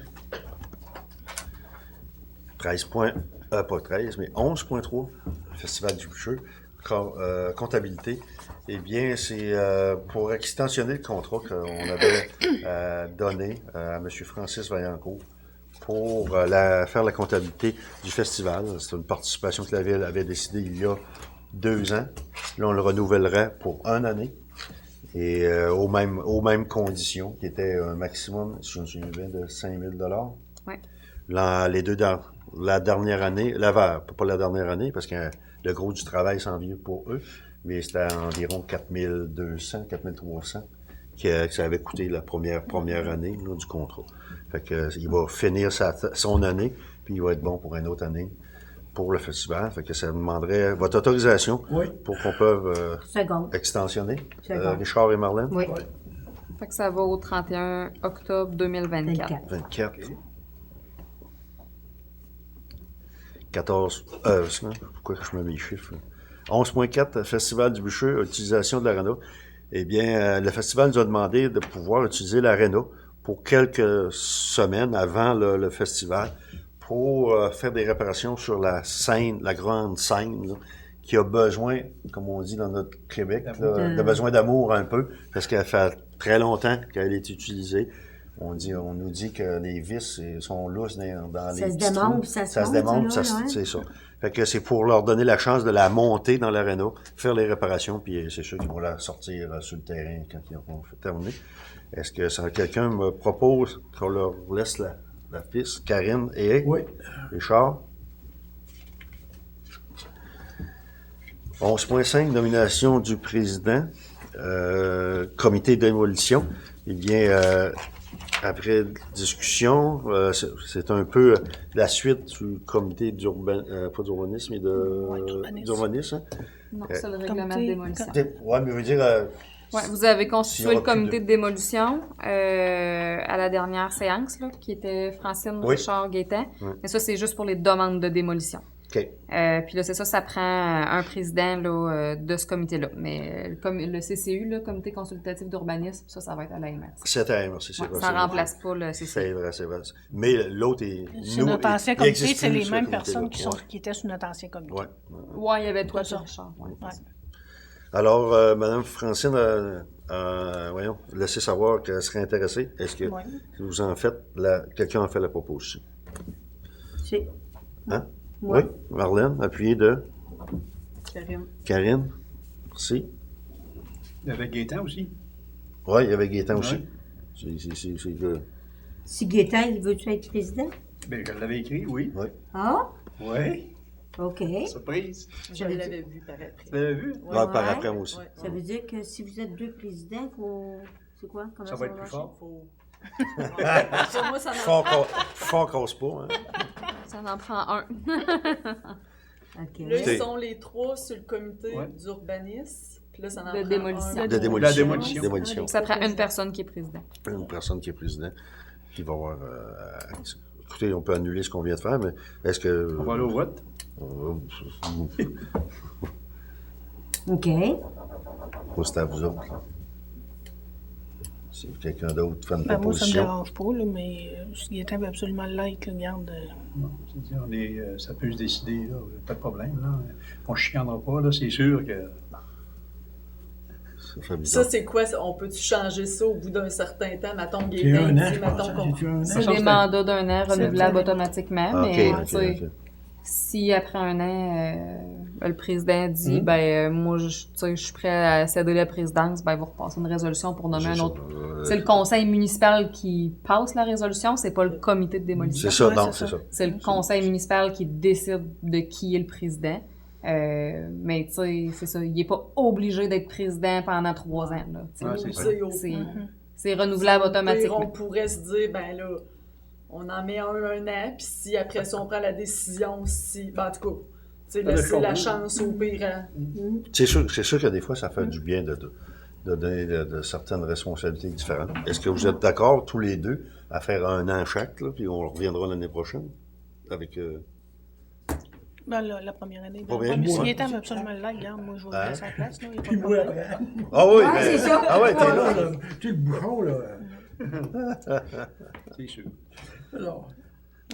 13 points, pas 13, mais 11.3, Festival du Bûcheux, comptabilité. Eh bien, c'est pour extensionner le contrat qu'on avait donné à M. Francis Vaillancourt pour faire la comptabilité du festival. C'est une participation que la Ville avait décidée il y a 2 ans. Là, on le renouvellerait pour 1 année et aux mêmes conditions, qui étaient un maximum, si je me souviens bien, de 5 000 $. Oui. La dernière année, pas la dernière année, parce que le gros du travail s'en vient pour eux, mais c'était environ 4 200, 4 300 que ça avait coûté la première année là, du contrat. Fait que il va finir son année, puis il va être bon pour une autre année pour le festival. Fait que ça demanderait votre autorisation pour qu'on puisse extensionner. Richard et Marlène? Oui. Fait que ça va au 31 octobre 2024. 24. 14. Pourquoi je mets mes chiffres? 11.4, Festival du Bûcheux, utilisation de l'aréna. Eh bien, le festival nous a demandé de pouvoir utiliser l'aréna pour quelques semaines avant le festival pour faire des réparations sur la scène, la grande scène, là, qui a besoin, comme on dit dans notre Québec, là, de besoin d'amour un peu, parce qu'elle fait très longtemps qu'elle est utilisée. On nous dit que les vis sont lousses dans les petits trous. Ça se démonte, c'est ça. Fait que c'est pour leur donner la chance de la monter dans l'aréna, faire les réparations, puis c'est sûr qu'ils vont la sortir sur le terrain quand ils auront terminé. Est-ce que quelqu'un me propose qu'on leur laisse la piste? Karine et Richard? 11.5, nomination du président, comité de démolition. Eh bien, après discussion, c'est un peu la suite du comité pas d'urbanisme, mais d'urbanisme. Hein? Non, c'est le règlement de démolition. Oui, mais je veux dire... vous avez constitué le comité de démolition à la dernière séance, là, qui était Francine, Richard, Gaétan. Mais ça, c'est juste pour les demandes de démolition. OK. Puis là, c'est ça prend un président là, de ce comité-là. Mais le CCU, le comité consultatif d'urbanisme, ça va être à la MRC. C'est à la MRC, c'est vrai. Ça ne remplace pas le CCU. C'est vrai. Mais l'autre est... C'est notre ancien comité, c'est les mêmes personnes qui étaient sur notre ancien comité. Oui, il y avait toi, Richard. Alors, Mme Francine voyons, laissez savoir qu'elle serait intéressée. Est-ce que vous en faites, quelqu'un en fait la proposition? Si. Hein? Ouais. Oui, Marlène, appuyée de Karine. Karine. Merci. Il y avait Gaétan aussi. Oui, il y avait Gaétan aussi. Ouais. C'est que... Si Gaétan, il veut-tu être président? Bien, je l'avais écrit, oui. Oui. Ah, Oui. OK. Surprise. Je l'avais vu par après. Tu l'avais vu? Ouais, par après, moi aussi. Ouais. Ça veut dire que si vous êtes 2 présidents, c'est quoi? Comment Ça va être plus marcher? fort. Pour moi, ça n'en Fort casse pas, hein? Ça en prend un. OK. Là, ils sont les 3 sur le comité Ouais. d'urbanisme. Puis là, ça en De prend démolition. un. De démolition. La démolition. Démolition. Ça prend une personne qui est président. Une personne qui est président qui va avoir... écoutez, on peut annuler ce qu'on vient de faire, mais est-ce que... On va aller au vote. OK. C'est à vous autres. Là. Si quelqu'un d'autre fait une Ben, moi, ça me proposition. dérange pas, là, mais si Gaétan veut absolument l'être, là, regarde. Non, c'est-à-dire, ça peut se décider, là. Pas de problème, là. On ne chicanera pas, là. C'est sûr que... Ça fait Ça, bizarre. c'est quoi? On peut-tu changer ça au bout d'un certain temps? Mettons, C'est Gaétan un an, dit, je mettons pense. qu'on... C'est un an. C'est ça, des c'est- mandats d'un an renouvelables C'est- automatiquement, Ah, mais OK, tu sais, OK. si après un an, le président dit, moi, tu sais, je suis prêt à céder la présidence, ben, il va repasser une résolution pour nommer un autre. C'est le conseil municipal qui passe la résolution, c'est pas le comité de démolition. C'est ça, Ouais, non, c'est c'est ça. C'est le conseil municipal qui décide de qui est le président. Mais tu sais, c'est ça, il n'est pas obligé d'être président pendant 3 ans. Là, tu sais. Ouais, c'est ça. C'est renouvelable On automatiquement. pourrait se dire, ben là, on en met un an, puis si après ça, on prend la décision, si... Ben, en tout cas, tu sais, laisser la chance au pire à... C'est sûr que des fois, ça fait du bien de donner de certaines responsabilités différentes. Est-ce que vous êtes d'accord, tous les deux, à faire un an chaque, là, puis on reviendra l'année prochaine? Avec... Ben, la première année. Première Mais si année, Gaétan veut absolument l'être, regarde, moi, je vais le laisser à la place. Là, il y a pas Puis de moi, problème. après. Ah oui, Ouais, c'est ça. Ah ouais, t'es Ah, là. là, tu sais, le bouchon, là. C'est sûr. Alors,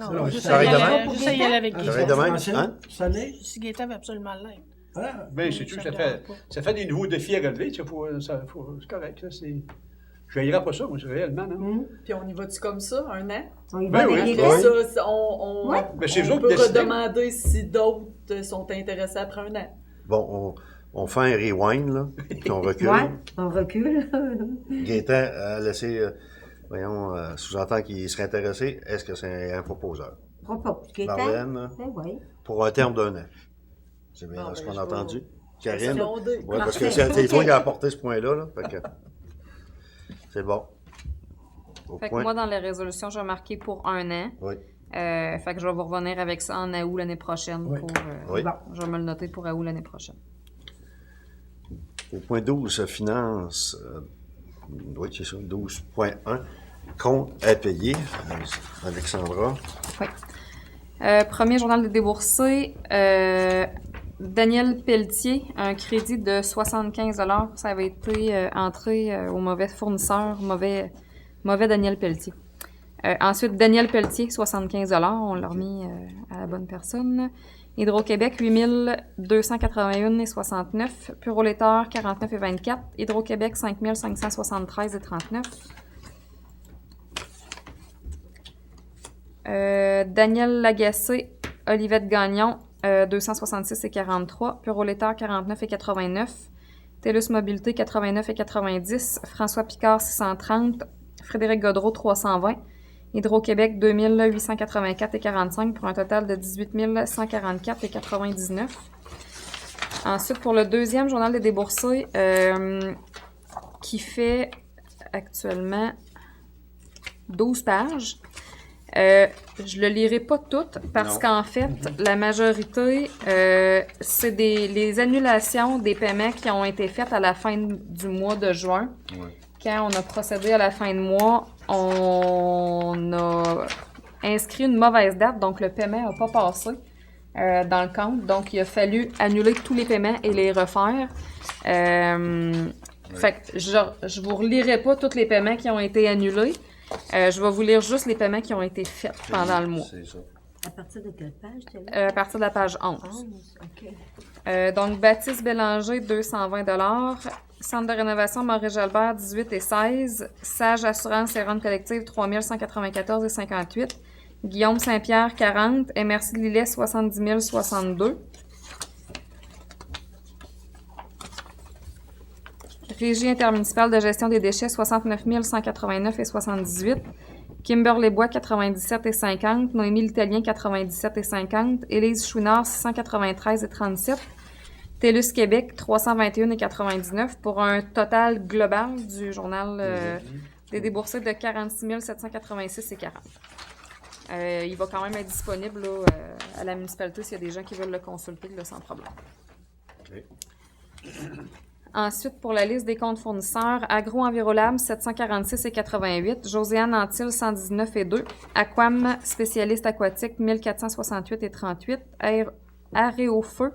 Non, Alors, juste ça à y arrive aller- demain? juste à y aller avec Ça Gaétan. arrive demain? Francine, Hein? Ça l'est? Si Gaétan veut absolument l'être. Ah, Bien, c'est sûr, Ça me ça dérange pas. fait des nouveaux défis à relever. C'est correct, ça, c'est... Je veillerai pas ça, moi, réellement, non? Puis on y va-tu comme ça, un an? On y Ben va oui. avec les Puis restes. ça, on Ouais. Ben, c'est eux on autres peut qui décident. redemander si d'autres sont intéressés après un an. Bon, on fait un rewind, là, puis on recule. Ouais, on recule. Gaétan a laissé, sous-entend qu'il serait intéressé. Est-ce que c'est un proposeur? Propose. Gaétan? Marlène, Ben oui. pour un terme d'un an. C'est bien Bon, ce ben, qu'on je a vais- entendu. Karine? Secondé. Oui, parce que Parfait. c'est toi qui as apporté ce point-là. Là, fait que, c'est bon. Au Fait que point. moi, dans les résolutions, j'ai marqué pour un an. Oui. Fait que je vais vous revenir avec ça en août l'année prochaine. Oui. Oui. Je vais me le noter pour août l'année prochaine. Au point 12, finance. Oui, c'est ça, 12.1. Compte à payer. Alexandra. Oui. Premier journal de déboursé. Daniel Pelletier, un crédit de 75 $. Ça avait été entré au mauvais fournisseur, mauvais Daniel Pelletier. Ensuite, Daniel Pelletier, 75 $. On l'a remis à la bonne personne. Hydro-Québec, 8 281,69 $. Purolétheur, 49,24 $. Hydro-Québec, 5 573,39 $. Daniel Lagacé, Olivette Gagnon, 266,43 $. Purolétheur, 49,89 $. TELUS Mobilité, 89,90 $. François Picard, 630 $. Frédéric Godreau, 320 $. Hydro-Québec, 2884,45 $, pour un total de 18 144,99 $. Ensuite, pour le deuxième journal des déboursés, qui fait actuellement 12 pages, je le lirai pas tout parce qu'en fait, la majorité, c'est les annulations des paiements qui ont été faites à la fin du mois de juin. Ouais. Quand on a procédé à la fin de mois, on a inscrit une mauvaise date, donc le paiement n'a pas passé dans le compte. Donc, il a fallu annuler tous les paiements et les refaire. Fait que je vous relirai pas tous les paiements qui ont été annulés. Je vais vous lire juste les paiements qui ont été faits pendant le mois. C'est ça. À partir de quelle page, t'es là? À partir de la page 11. 11, OK. Donc, Baptiste Bélanger, 220 $. Centre de rénovation Maurice-Jalbert, 18 et 16. Sage Assurance et Rente collective, 3194 et 58. Guillaume Saint-Pierre, 40. MRC Lillet, 70 062. Régie intermunicipale de gestion des déchets, 69 189 et 78. Kimberley-Bois, 97 et 50. Noémie l'Italien, 97 et 50. Élise Chouinard, 693 et 37. TELUS Québec, 321 et 99, pour un total global du journal des déboursés de 46 786 et 40. Il va quand même être disponible là, à la municipalité s'il y a des gens qui veulent le consulter là, sans problème. Okay. Ensuite, pour la liste des comptes fournisseurs, Agro-Envirolab, 746 et 88, Josiane Antil, 119 et 2, Aquam, spécialiste aquatique, 1468 et 38, Aréofeu,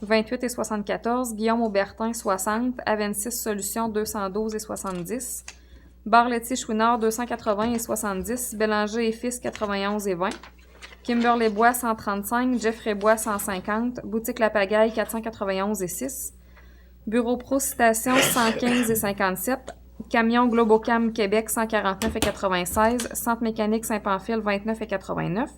28 et 74, Guillaume Aubertin, 60, Avensis Solutions, 212 et 70, Bar laitier Chouinard, 280 et 70, Bélanger et Fils, 91 et 20, Kimberley-Bois, 135, Jeffrey Bois, 150, Boutique La Pagaille, 491 et 6, Bureau Pro Citation, 115 et 57, Camion Globocam Québec, 149 et 96, Centre mécanique Saint-Pamphile, 29 et 89,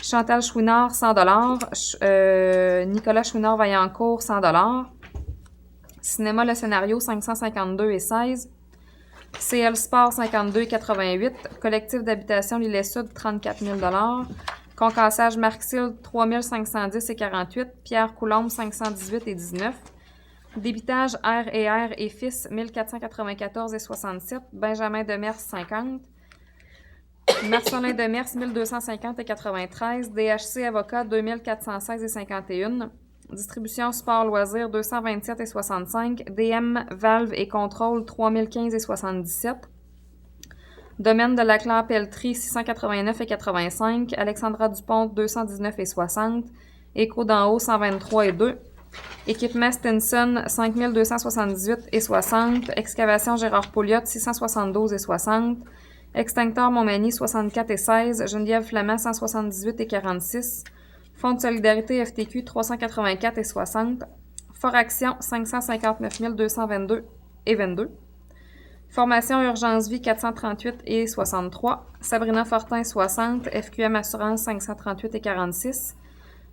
Chantal Chouinard, 100 $, Nicolas Chouinard-Vaillancourt, 100 $, Cinéma Le Scénario, 552 et 16, CL Sport, 52 et 88, Collectif d'habitation L'Île Sud, 34 000 $, Concassage Marc-Syle, 3 510 et 48, Pierre Coulombe, 518 et 19, Débitage R&R et Fils, 1494 et 67, Benjamin Demers, 50, Marcelin Demers, 1250 et 93, DHC Avocat, 2416 et 51, Distribution Sport Loisirs, 227 et 65, DM Valve et Contrôle, 3015 et 77, Domaine de la Claire-Pelletrie, 689 et 85, Alexandra Dupont, 219 et 60, Écho d'en haut, 123 et 2, Équipement Stinson, 5278 et 60, Excavation Gérard Pouliot, 672 et 60, Extincteur Montmagny, 64 et 16, Geneviève Flamand, 178 et 46, Fonds de solidarité FTQ, 384 et 60, Fort Action, 559 222 et 22, Formation Urgence Vie, 438 et 63, Sabrina Fortin, 60, FQM Assurance, 538 et 46,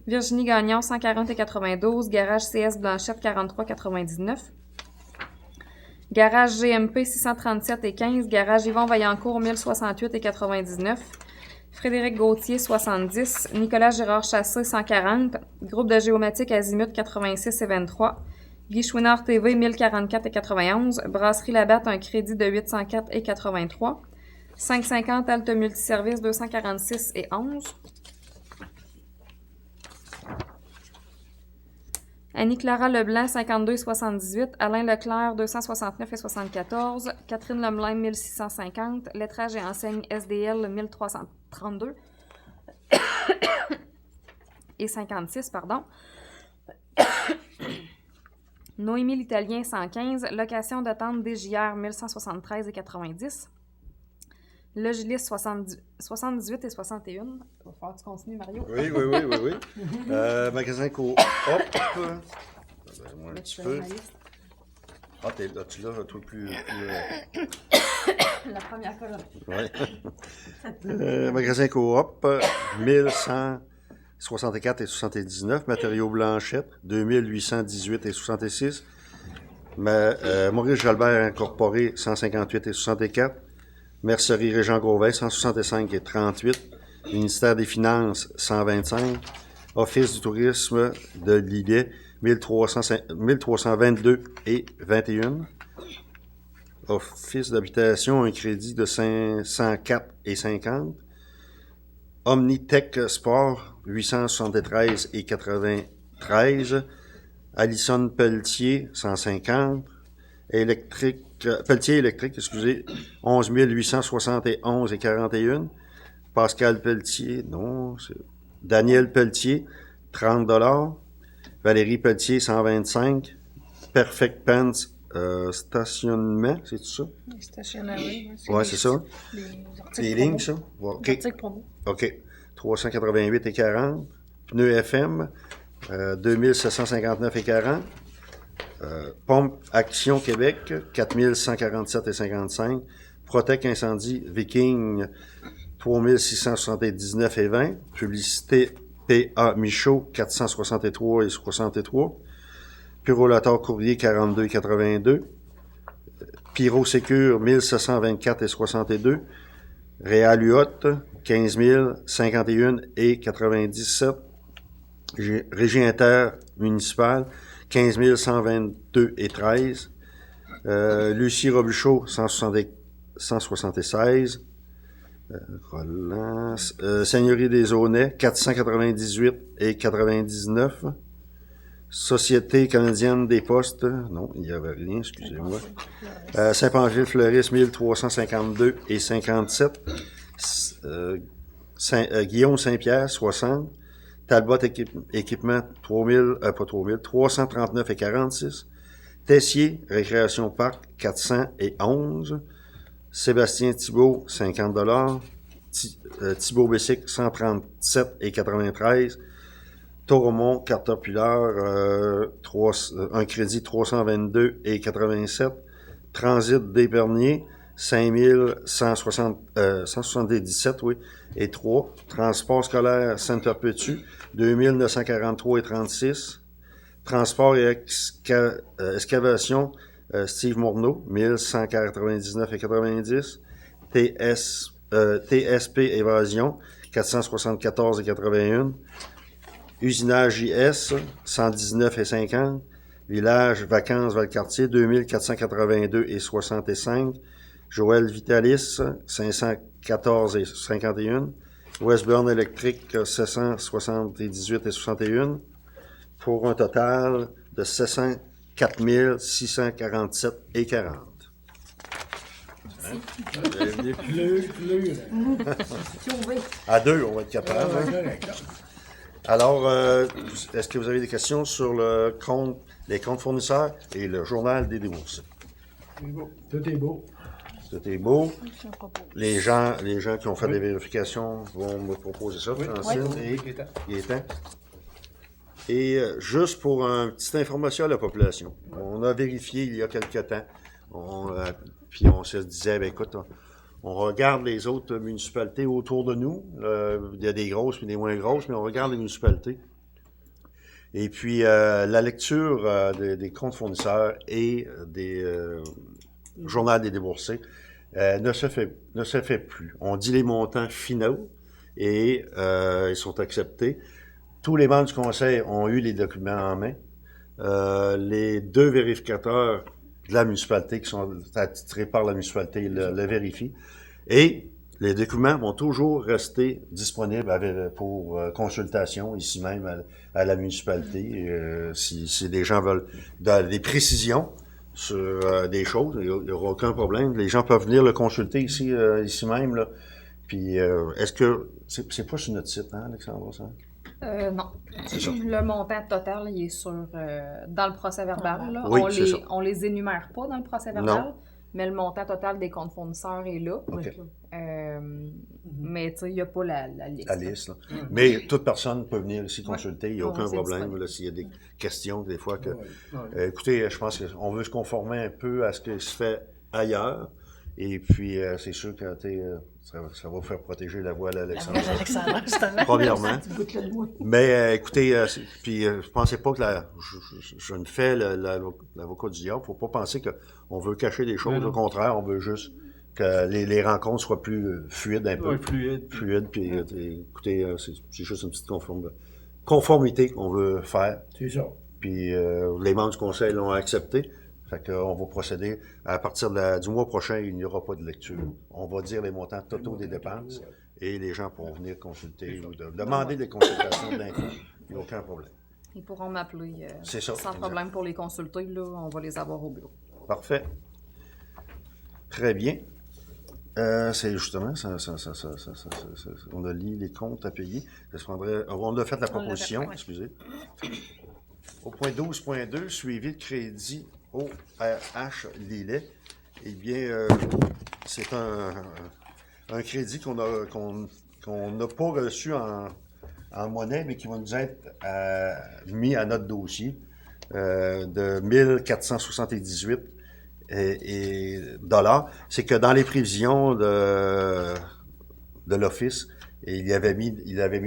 Virginie Gagnon, 140 et 92, Garage CS Blanchette, 43 99, Garage GMP, 637 et 15, Garage Yvon Vaillancourt, 1068 et 99, Frédéric Gauthier, 70, Nicolas Gérard Chassé, 140, Groupe de géomatique Azimut, 86 et 23, Guy Chouinard TV, 1044 et 91, Brasserie Labatte, un crédit de 804 et 83, 550 Alte Multiservice, 246 et 11, Annie-Clara Leblanc, 52 et 78, Alain Leclerc, 269 et 74, Catherine Lemelin, 1650, Lettrage et enseigne SDL, 1332 et 56, pardon. Noémie l'Italien, 115, Location de tente DJR, 1173 et 90, Logilis, 78 et 61. Il va falloir que tu continues, Mario. Oui. Magasin Coop. Moi, un petit peu. Ah, tu l'as un truc plus... La première colonne. Oui. Magasin Coop, 1164 et 79. Matériaux Blanchette, 2818 et 66. Maurice Jalbert Incorporé, 158 et 64. Mercerie Régent Grosveil, 165 et 38. Ministère des Finances, 125. Office du tourisme de Lillet, 1322 et 21. Office d'habitation, un crédit de 504 et 50. Omnitech Sport, 873 et 93. Alison Pelletier, 150. Pelletier électrique, 11 871 et 41. Pascal Pelletier, non, c'est Daniel Pelletier, 30 $. Valérie Pelletier, 125. Perfect Pants, stationnement, c'est tout ça? Stationnement, oui. Ouais, c'est ça. Les lignes, ça? OK. Article promo. OK. 388,40. Pneus FM, 2759,40. Pompe Action Québec, 4147,55. Protec Incendie Viking, 3679,20. Publicité PA Michaud, 463,63. Purolator Courrier, 42,82. Pyro Sécure, 1724,62. Réal Huot, 15 051,97. Régie intermunicipale, 15 122,13. Lucie Robuchot, 176. Roland, Seigneurie des Aunais, 498,99. Société canadienne des postes, non, il n'y avait rien, excusez-moi. Saint-Pamphile-Fleuris, 1352,57. Guillaume Saint-Pierre, 60. Talbot Équipement, 339,46. Tessier, Récréation Parc, 411. Sébastien Thibault, 50 $. Thibault Bessic, 137,93. Toromont, Caterpillar, un crédit 322,87. Transit d'Épernier, 5177, oui, et 3. Transport scolaire Sainte-Perpétue, 2943,36. Transport et excavation Steve Morneau, 1199,90. TSP Évasion, 474,81. Usinage JS, 119,50. Village Vacances Valcartier, 2482,65. Joël Vitalis, 514,51. Westburn Électrique, 778,61. Pour un total de 704 647,40. À deux, on va être capable. Alors, est-ce que vous avez des questions sur les comptes fournisseurs et le journal des déboursés? Tout est beau. Tout est beau. Les gens qui ont fait des vérifications vont me proposer ça, Francine et Gaétan. Et juste pour une petite information à la population, on a vérifié il y a quelque temps, puis on se disait, ben écoute, on regarde les autres municipalités autour de nous. Il y a des grosses et des moins grosses, mais on regarde les municipalités. Et puis, la lecture des comptes fournisseurs et des journaux des déboursés ne se fait plus. On dit les montants finaux et ils sont acceptés. Tous les membres du conseil ont eu les documents en main. Les deux vérificateurs de la municipalité qui sont attitrés par la municipalité le vérifient. Et les documents vont toujours rester disponibles pour consultation ici même à la municipalité. Si des gens veulent des précisions sur des choses, il n'y aura aucun problème. Les gens peuvent venir le consulter ici même. Là. Puis est-ce que c'est pas sur notre site, hein, Alexandre, ça? Non. Le montant total, il est dans le procès verbal. Là. Oui, on les énumère pas dans le procès verbal, non. Mais le montant total des comptes fournisseurs est là. Okay. Mais tu sais, il n'y a pas la liste. La liste, là. Mais toute personne peut venir ici consulter, il n'y a aucun problème. Là, s'il y a des questions, des fois que... écoutez, je pense qu'on veut se conformer un peu à ce qui se fait ailleurs. Et puis, c'est sûr que ça va vous faire protéger la voile à Alexandre. Premièrement. Mais écoutez, puis je pensais pas que je ne fais l'avocat du diable. Faut pas penser qu'on veut cacher des choses. Au contraire, on veut juste que les rencontres soient plus fluides un peu. Fluides. Puis écoutez, c'est juste une petite conformité qu'on veut faire. C'est ça. Puis les membres du conseil l'ont accepté. Fait qu'on va procéder. À partir du mois prochain, il n'y aura pas de lecture. On va dire les montants totaux des dépenses et les gens pourront venir consulter ou demander des consultations d'infos. Il n'y a aucun problème. Ils pourront m'appeler sans problème pour les consulter. Là, on va les avoir au bureau. Parfait. Très bien. C'est justement, on a lu les comptes à payer. On a fait la proposition, excusez. Au point 12.2, suivi de crédit ORH Lillet, eh bien, c'est un crédit qu'on qu'on n'a pas reçus en monnaie, mais qui vont nous être mis à notre dossier de 1478 dollars. C'est que dans les prévisions de l'Office, il avait mis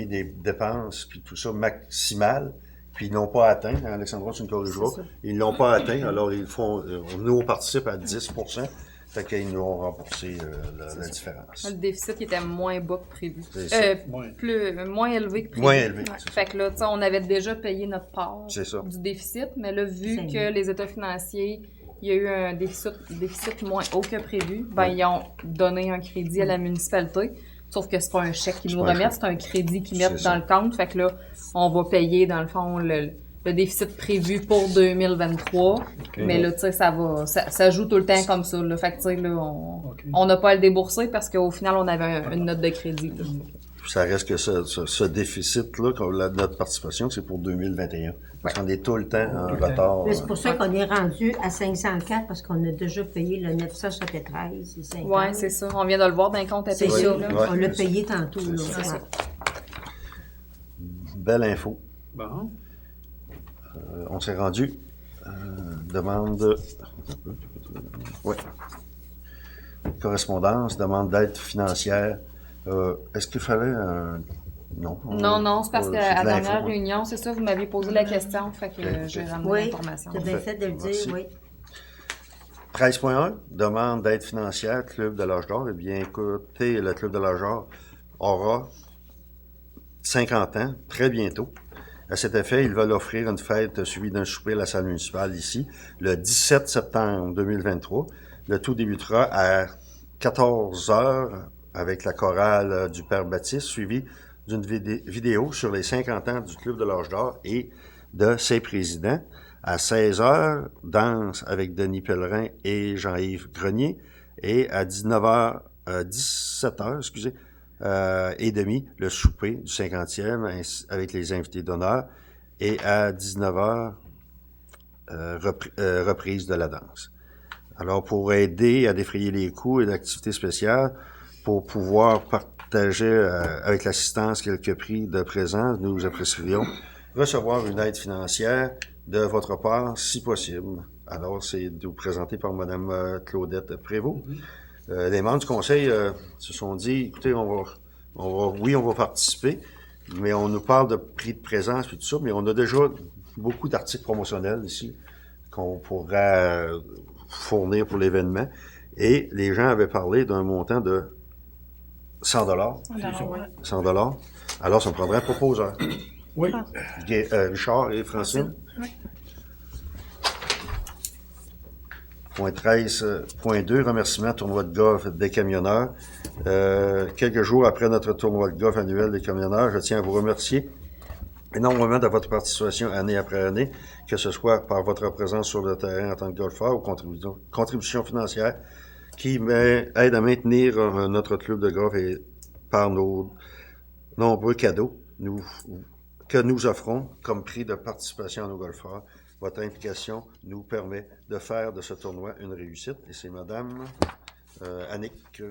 des dépenses, puis tout ça maximales, puis ils l'ont pas atteint. Alexandra, tu me corrigeras. Ils l'ont pas atteint, alors nous, on participe à 10%. Fait qu'ils nous ont remboursé la différence. Le déficit qui était moins bas que prévu. Moins élevé que prévu. Moins élevé. Fait que là, on avait déjà payé notre part du déficit, mais là, vu que les états financiers, il y a eu un déficit moins haut que prévu, ils ont donné un crédit à la municipalité. Sauf que c'est pas un chèque qu'ils nous remettent, c'est un crédit qu'ils mettent dans le compte. Fait que là, on va payer, dans le fond, le déficit prévu pour 2023. Mais là, tu sais, ça joue tout le temps comme ça. Là. Fait que, tu sais, là, on n'a pas à le débourser parce qu'au final, on avait une note de crédit. Là. Ça reste que ce déficit-là, notre participation, c'est pour 2021. Parce qu'on est tout le temps en retard. C'est pour ça qu'on est rendu à 504 parce qu'on a déjà payé le 973 et 50. Oui, c'est ça. On vient de le voir d'un compte à payer. C'est ça. On l'a payé tantôt. C'est ça. Belle info. Bon. On s'est rendu. Demande. Oui. Correspondance, demande d'aide financière. Est-ce qu'il fallait non. Non, c'est parce qu'à la dernière réunion, c'est ça, vous m'aviez posé la question, fait que j'ai ramené l'information. Oui, tu as bien fait de le dire, oui. 13.1, demande d'aide financière, Club de l'Âge d'Or. Eh bien, écoutez, le Club de l'Âge d'Or aura 50 ans, très bientôt. À cet effet, ils veulent offrir une fête suivie d'un souper à la salle municipale ici, le 17 septembre 2023. Le tout débutera à 14 heures avec la chorale du Père Baptiste, suivi d'une vidéo sur les 50 ans du Club de l'Âge d'Or et de ses présidents. À 16 heures, danse avec Denis Pellerin et Jean-Yves Grenier. Et à 17 heures, et demi, le souper du 50e avec les invités d'honneur. Et à 19 heures, reprise de la danse. Alors, pour aider à défrayer les coûts et l'activité spéciale, pour pouvoir partager avec l'assistance quelques prix de présence, nous apprécierions recevoir une aide financière de votre part, si possible. Alors, c'est de vous présenter par Mme Claudette Prévost. Les membres du conseil se sont dit, écoutez, on va participer, mais on nous parle de prix de présence et tout ça, mais on a déjà beaucoup d'articles promotionnels ici qu'on pourra fournir pour l'événement. Et les gens avaient parlé d'un montant de 100 $. 100 $. Alors, ça me prendrait un proposeur. Oui. Richard et Francine. Oui. Point 13.2, remerciement tournoi de golf des camionneurs. Quelques jours après notre tournoi de golf annuel des camionneurs, je tiens à vous remercier énormément de votre participation année après année, que ce soit par votre présence sur le terrain en tant que golfeur ou contribution financière qui aide à maintenir notre club de golf et par nos nombreux cadeaux que nous offrons comme prix de participation à nos golfeurs. Votre implication nous permet de faire de ce tournoi une réussite. Et c'est Mme Annick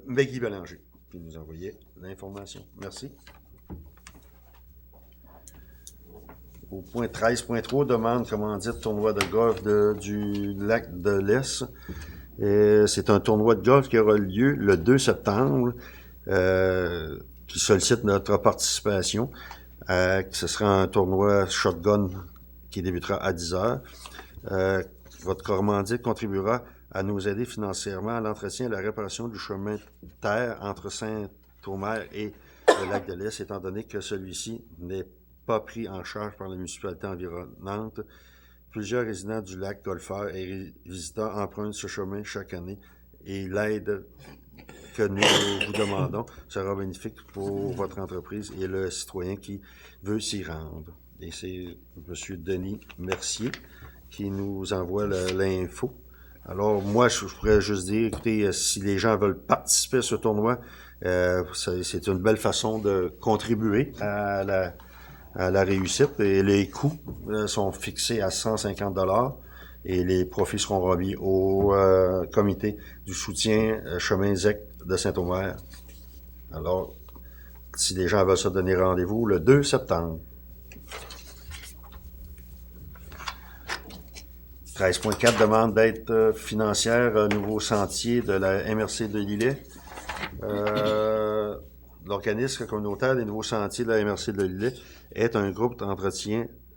Megui-Bélanger qui nous envoyait l'information. Merci. Au point 13.3, demande commandite tournoi de golf du lac de l'Est. C'est un tournoi de golf qui aura lieu le 2 septembre, qui sollicite notre participation. Ce sera un tournoi shotgun qui débutera à 10 heures. Votre commandite contribuera à nous aider financièrement à l'entretien et la réparation du chemin de terre entre Saint-Omer et le lac de l'Est, étant donné que celui-ci n'est pas pris en charge par la municipalité environnante. Plusieurs résidents du lac, golfeurs et visiteurs empruntent ce chemin chaque année et l'aide que nous vous demandons sera bénéfique pour votre entreprise et le citoyen qui veut s'y rendre. Et c'est M. Denis Mercier qui nous envoie l'info. Alors, moi, je pourrais juste dire, écoutez, si les gens veulent participer à ce tournoi, c'est une belle façon de contribuer à la réussite. Et les coûts sont fixés à 150 $ et les profits seront remis au comité du soutien chemin ZEC de Saint-Omer. Alors, si les gens veulent se donner rendez-vous, le 2 septembre. 13.4 demande d'aide financière, nouveau sentier de la MRC de Lillet. L'organisme communautaire des nouveaux sentiers de la MRC de Lillet est un groupe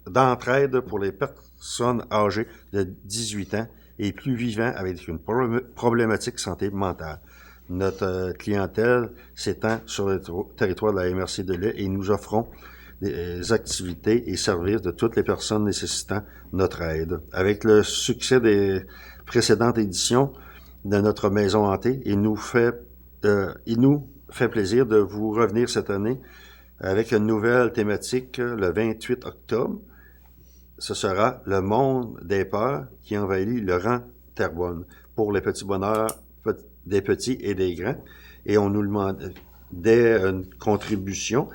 d'entraide pour les personnes âgées de 18 ans et plus vivant avec une problématique santé mentale. Notre clientèle s'étend sur le territoire de la MRC de Lillet et nous offrons des activités et services de toutes les personnes nécessitant notre aide. Avec le succès des précédentes éditions de notre maison hantée, il nous fait plaisir de vous revenir cette année avec une nouvelle thématique le 28 octobre. Ce sera le monde des peurs qui envahit le rang Terrebonne pour les petits bonheurs des petits et des grands. Et on nous demandait une contribution.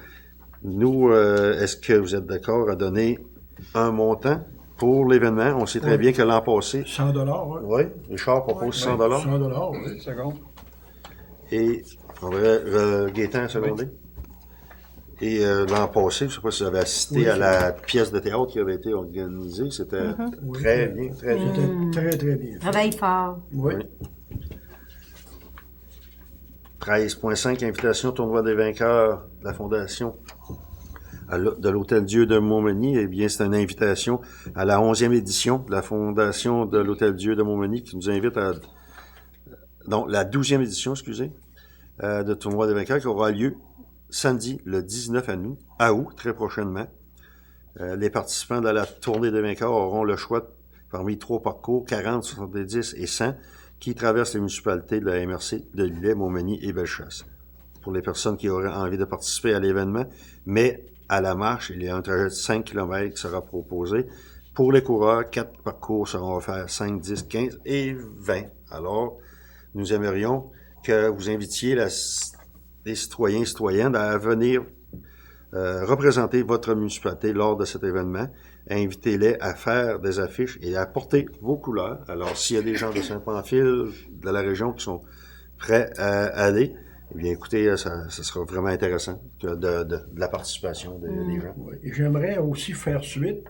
Nous, est-ce que vous êtes d'accord à donner un montant pour l'événement? On sait très bien que l'an passé... 100 $, oui. Oui, Richard propose 100 $. 100 $, oui, c'est bon. Et, on va Gaétan seconder. Et l'an passé, je ne sais pas si vous avez assisté à la pièce de théâtre qui avait été organisée. C'était très bien, très bien. C'était très, très bien. Travaille fort. Oui. 13.5, invitation au tournoi des vainqueurs de la Fondation de l'Hôtel-Dieu de Montmagny. Eh bien, c'est une invitation à la 11e édition de la Fondation de l'Hôtel-Dieu de Montmagny qui nous invite à... Non, la 12e édition, excusez, de tournoi des vainqueurs qui aura lieu samedi, le 19 août, très prochainement. Les participants de la tournée des vainqueurs auront le choix parmi 3 parcours, 40, 70 et 100, qui traversent les municipalités de la MRC de Lillet, Montmagny et Bellechasse. Pour les personnes qui auraient envie de participer à l'événement, mais à la marche, il y a un trajet de 5 km qui sera proposé. Pour les coureurs, 4 parcours seront offerts, 5, 10, 15 et 20. Alors, nous aimerions que vous invitiez les citoyens et citoyennes à venir représenter votre municipalité lors de cet événement. Invitez-les à faire des affiches et à porter vos couleurs. Alors, s'il y a des gens de Saint-Pamphile, de la région qui sont prêts à aller, eh bien, écoutez, ça sera vraiment intéressant de la participation des gens. Oui. Et j'aimerais aussi faire suite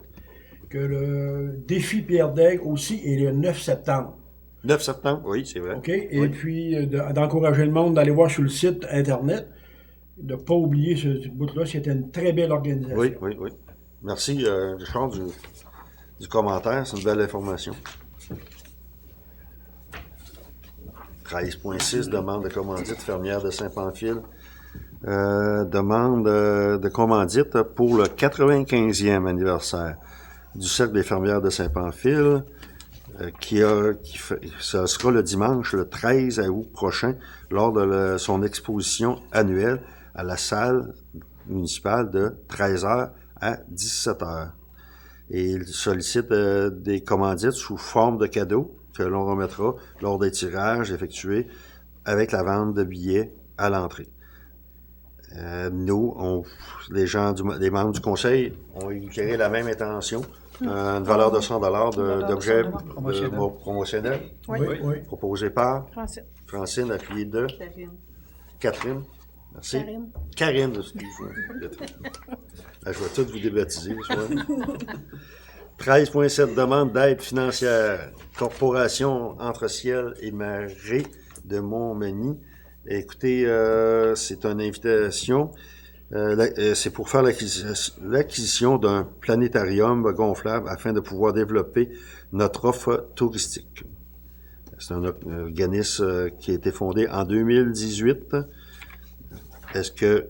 que le défi Pierre Daigle aussi est le 9 septembre. 9 septembre, oui, c'est vrai. OK? Et puis, d'encourager le monde d'aller voir sur le site Internet, de ne pas oublier ce bout-là, c'était une très belle organisation. Oui, oui, oui. Merci, Richard, du commentaire. C'est une belle information. 13.6, demande de commandite fermière de Saint-Pamphile. Demande de commandite pour le 95e anniversaire du Cercle des fermières de Saint-Pamphile, ce sera le dimanche, le 13 août prochain, lors de son exposition annuelle à la salle municipale de 13h à 17h. Et il sollicite des commandites sous forme de cadeaux que l'on remettra lors des tirages effectués avec la vente de billets à l'entrée. Nous, les membres du conseil ont éclairé la même intention, une valeur de 100 $ d'objets promotionnels, Oui. proposé par Francine, appuyé de Catherine. Merci. Karine, excuse-moi. Je vais tout vous débaptiser ce soir. 13.7, demande d'aide financière. Corporation Entre Ciel et Marée de Montmagny. Écoutez, c'est une invitation. C'est pour faire l'acquisition d'un planétarium gonflable afin de pouvoir développer notre offre touristique. C'est un organisme qui a été fondé en 2018. Est-ce que...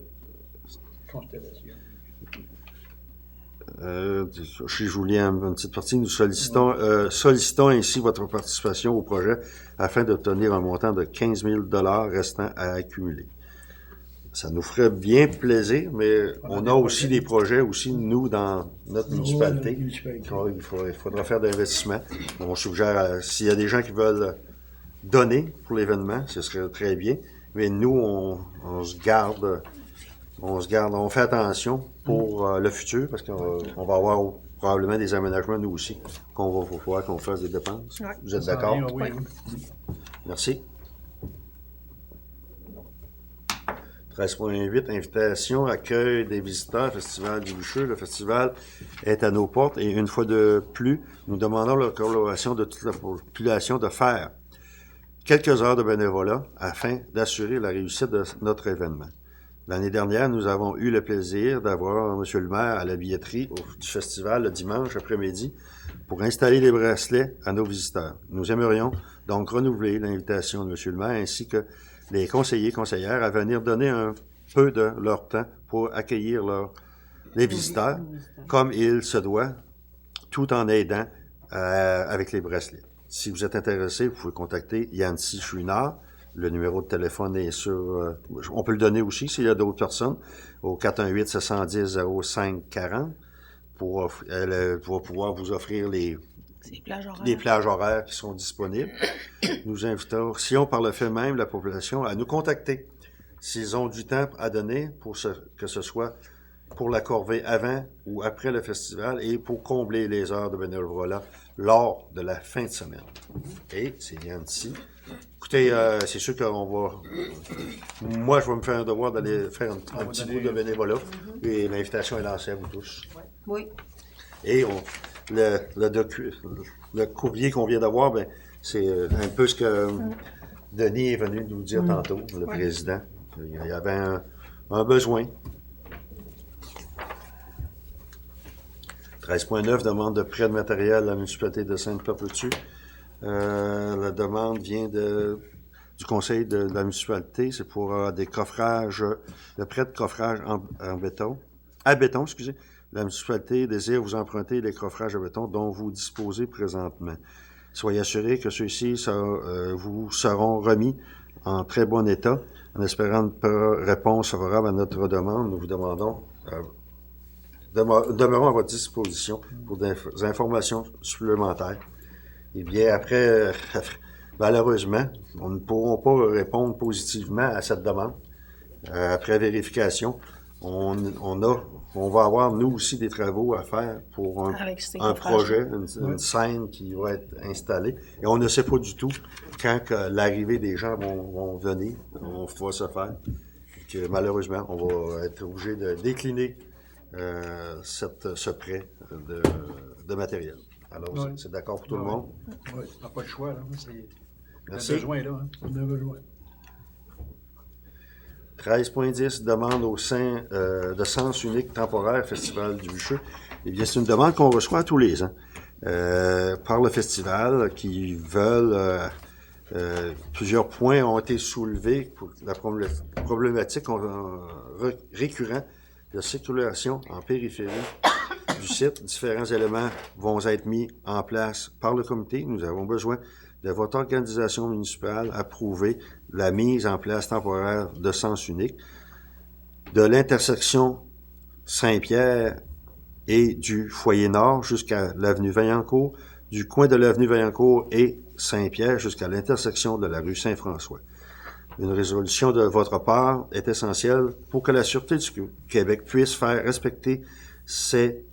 Chez Julien, une petite partie, nous sollicitons ainsi votre participation au projet afin d'obtenir un montant de 15 000 $ restant à accumuler. Ça nous ferait bien plaisir, mais on a aussi des projets aussi, nous, dans notre municipalité. Il faudra faire des investissements. On suggère, s'il y a des gens qui veulent donner pour l'événement, ce serait très bien. Mais nous, on se garde, on fait attention pour le futur, parce qu'on va avoir probablement des aménagements, nous aussi, qu'on va pouvoir qu'on fasse des dépenses. Ouais. Vous êtes d'accord? Oui. Merci. 13.8, invitation, accueil des visiteurs, Festival du Bûcheux. Le festival est à nos portes et une fois de plus, nous demandons la collaboration de toute la population de faire quelques heures de bénévolat afin d'assurer la réussite de notre événement. L'année dernière, nous avons eu le plaisir d'avoir M. le maire à la billetterie du festival le dimanche après-midi pour installer les bracelets à nos visiteurs. Nous aimerions donc renouveler l'invitation de M. le maire ainsi que les conseillers et conseillères à venir donner un peu de leur temps pour accueillir les visiteurs comme il se doit, tout en aidant avec les bracelets. Si vous êtes intéressé, vous pouvez contacter Yancy Chouinard. Le numéro de téléphone est sur... on peut le donner aussi s'il y a d'autres personnes, au 418-710-0540 elle va pouvoir vous offrir les plages horaires qui sont disponibles. Nous invitons par le fait même la population à nous contacter s'ils ont du temps à donner que ce soit pour la corvée avant ou après le festival et pour combler les heures de bénévolat lors de la fin de semaine. Et c'est Yancy. Écoutez, c'est sûr qu'on va... Moi, je vais me faire un devoir d'aller faire un petit bout de bénévolat. Et l'invitation est lancée à vous tous. Oui. Et le courrier qu'on vient d'avoir, ben, c'est un peu ce que Denis est venu nous dire tantôt, le président. Il y avait un besoin. 13.9, demande de prêt de matériel à la municipalité de Sainte-Perpétue. La demande vient du conseil de la municipalité. C'est pour des coffrages, le prêt de coffrage à béton. La municipalité désire vous emprunter les coffrages à béton dont vous disposez présentement. Soyez assurés que ceux-ci vous seront remis en très bon état. En espérant une réponse favorable à notre demande, nous vous demandons demeurons à votre disposition pour des informations supplémentaires. Eh bien, après, malheureusement, on ne pourra pas répondre positivement à cette demande. Après vérification, on va avoir, nous aussi, des travaux à faire pour un projet, une scène qui va être installée. Et on ne sait pas du tout quand l'arrivée des gens vont venir, on va se faire. Que, malheureusement, on va être obligé de décliner ce prêt de matériel. Alors, c'est d'accord pour tout le monde? Oui, on n'a pas le choix, là. Merci. On a besoin, là. On a besoin. 13.10, demande au sein de sens unique temporaire Festival du Bûcheux. Eh bien, c'est une demande qu'on reçoit tous les ans par le festival qui veulent... plusieurs points ont été soulevés pour la problématique récurrente de circulation en périphérie du site. Différents éléments vont être mis en place par le comité. Nous avons besoin de votre organisation municipale approuver la mise en place temporaire de sens unique de l'intersection Saint-Pierre et du foyer nord jusqu'à l'avenue Vaillancourt, du coin de l'avenue Vaillancourt et Saint-Pierre jusqu'à l'intersection de la rue Saint-François. Une résolution de votre part est essentielle pour que la Sûreté du Québec puisse faire respecter ces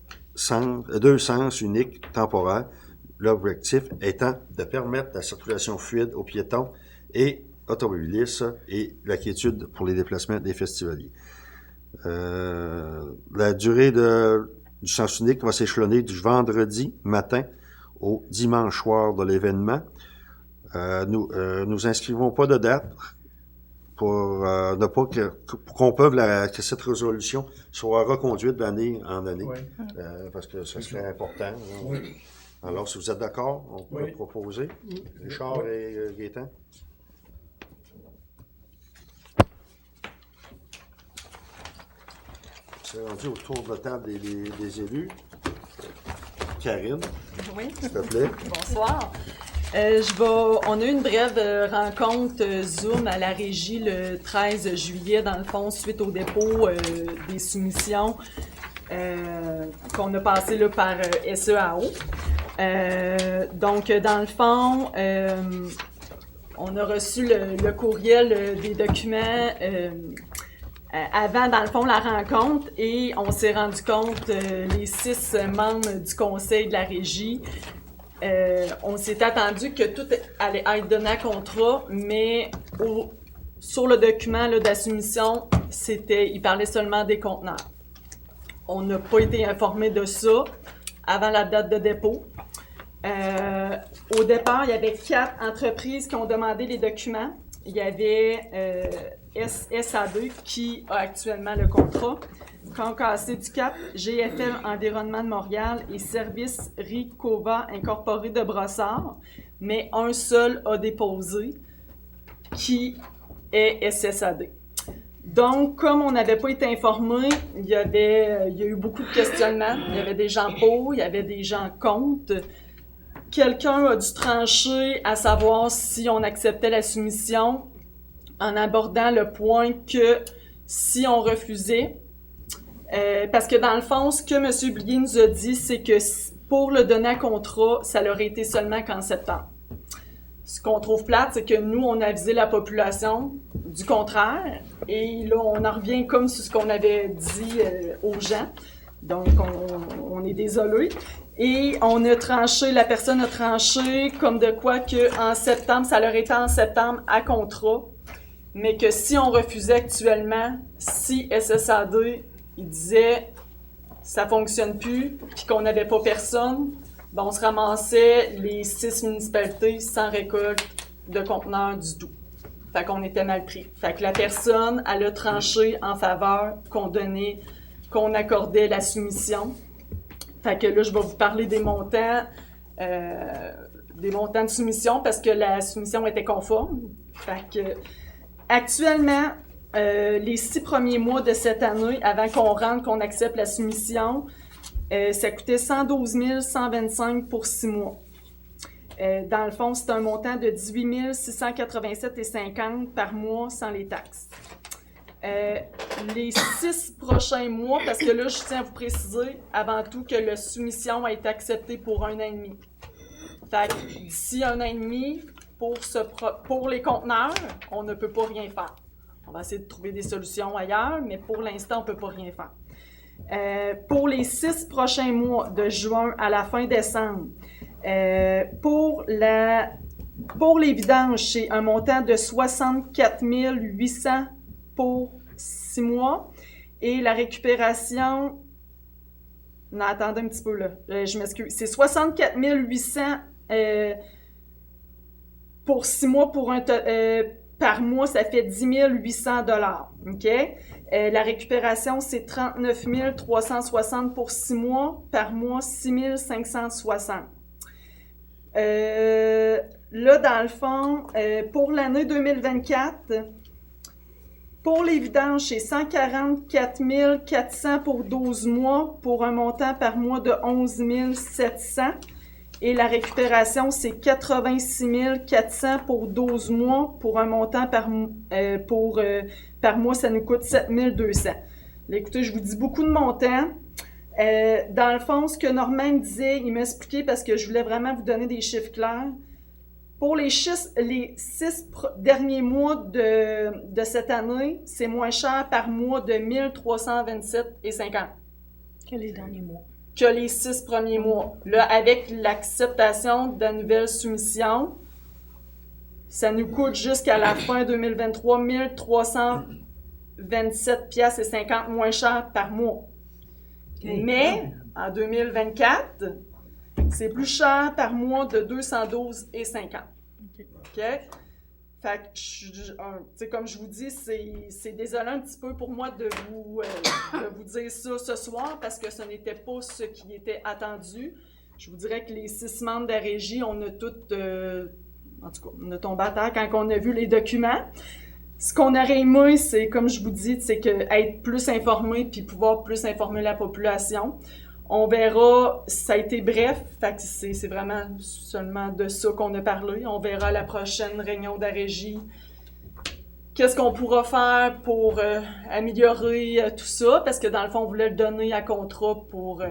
deux sens uniques temporaires, l'objectif étant de permettre la circulation fluide aux piétons et automobilistes et la quiétude pour les déplacements des festivaliers. La durée du sens unique va s'échelonner du vendredi matin au dimanche soir de l'événement. Nous inscrivons pas de date pour ne pas qu'on peut que cette résolution soit reconduite d'année en année, parce que ça serait important. Oui. Alors, si vous êtes d'accord, on peut le proposer. Richard et Gaétan. C'est rendu autour de la table des élus. Karine, s'il te plaît. Bonsoir. On a eu une brève rencontre Zoom à la régie le 13 juillet, dans le fond, suite au dépôt des soumissions qu'on a passé là, par SEAO. Donc, dans le fond, on a reçu le courriel des documents avant, dans le fond, la rencontre et on s'est rendu compte, les 6 membres du conseil de la régie, on s'est attendu que tout allait être donné à contrat, mais sur le document là, de la soumission, il parlait seulement des conteneurs. On n'a pas été informé de ça avant la date de dépôt. Au départ, il y avait 4 entreprises qui ont demandé les documents. Il y avait SAD qui a actuellement le contrat, Concassé du Cap, GFL Environnement de Montréal et Service Ricova Incorporé de Brossard, mais un seul a déposé, qui est SSAD. Donc, comme on n'avait pas été informé, il y a eu beaucoup de questionnements. Il y avait des gens pour, il y avait des gens contre. Quelqu'un a dû trancher à savoir si on acceptait la soumission en abordant le point que si on refusait, parce que dans le fond, ce que M. Blier nous a dit, c'est que pour le donner à contrat, ça l'aurait été seulement qu'en septembre. Ce qu'on trouve plate, c'est que nous, on a avisé la population du contraire, et là, on en revient comme sur ce qu'on avait dit aux gens. Donc, on est désolé. Et on a tranché, la personne a tranché comme de quoi qu'en septembre, ça leur était en septembre à contrat, mais que si on refusait actuellement, si SSAD, il disait ça fonctionne plus, puis qu'on n'avait pas personne, ben on se ramassait les 6 municipalités sans récolte de conteneurs du tout. Fait qu'on était mal pris. Fait que la personne, elle a tranché en faveur qu'on accordait la soumission. Fait que là, je vais vous parler des montants de soumission parce que la soumission était conforme. Fait que actuellement, les 6 premiers mois de cette année, avant qu'on accepte la soumission, ça coûtait 112 125 pour 6 mois. Dans le fond, c'est un montant de 18 687,50 par mois sans les taxes. Les 6 prochains mois, parce que là, je tiens à vous préciser avant tout que la soumission a été acceptée pour 1 an et demi. Fait que d'ici 1 an et demi, pour les conteneurs, on ne peut pas rien faire. On va essayer de trouver des solutions ailleurs, mais pour l'instant, on ne peut pas rien faire. Pour les 6 prochains mois, de juin à la fin décembre, pour les vidanges, c'est un montant de 64 800 pour 6 mois. Et la récupération... Non, attendez un petit peu, là. Je m'excuse. C'est 64 800 pour 6 mois par mois, ça fait 10 800 $. OK? La récupération, c'est 39 360 pour 6 mois. Par mois, 6 560. Là, dans le fond, pour l'année 2024, pour les vidanges, c'est 144 400 pour 12 mois, pour un montant par mois de 11 700. Et la récupération, c'est 86 400 pour 12 mois, pour un montant par mois, ça nous coûte 7 200. Là, écoutez, je vous dis beaucoup de montants. Dans le fond, ce que Normand me disait, il m'a expliqué parce que je voulais vraiment vous donner des chiffres clairs. Pour les 6 derniers mois de cette année, c'est moins cher par mois de 1327,50. Que les derniers mois. Que les 6 premiers mois. Là, avec l'acceptation de la nouvelle soumission, ça nous coûte jusqu'à la fin 2023 1327,50 moins cher par mois. Okay. Mais en 2024, c'est plus cher par mois de 212,50. OK? Fait que, comme je vous dis, c'est désolant un petit peu pour moi de vous dire ça ce soir parce que ce n'était pas ce qui était attendu. Je vous dirais que les 6 membres de la régie, on a toutes... en tout cas, on a tombé à terre quand on a vu les documents. Ce qu'on aurait aimé, c'est, comme je vous dis, c'est être plus informé puis pouvoir plus informer la population. On verra, ça a été bref, fait que c'est vraiment seulement de ça qu'on a parlé. On verra à la prochaine réunion de la régie qu'est-ce qu'on pourra faire pour améliorer tout ça, parce que dans le fond, on voulait le donner à contrat pour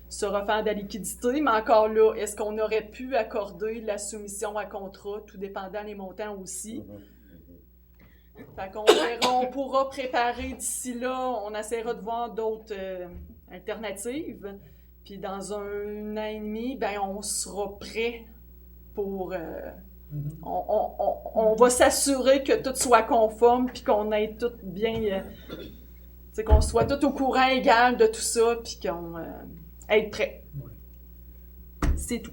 se refaire de la liquidité, mais encore là, est-ce qu'on aurait pu accorder la soumission à contrat, tout dépendant des montants aussi? Fait qu'on verra, on pourra préparer d'ici là, on essaiera de voir d'autres alternatives. Puis dans 1 an et demi, ben on sera prêt pour On va s'assurer que tout soit conforme, puis qu'on ait tout bien... qu'on soit tout au courant égal de tout ça, puis qu'on être prêt. C'est tout.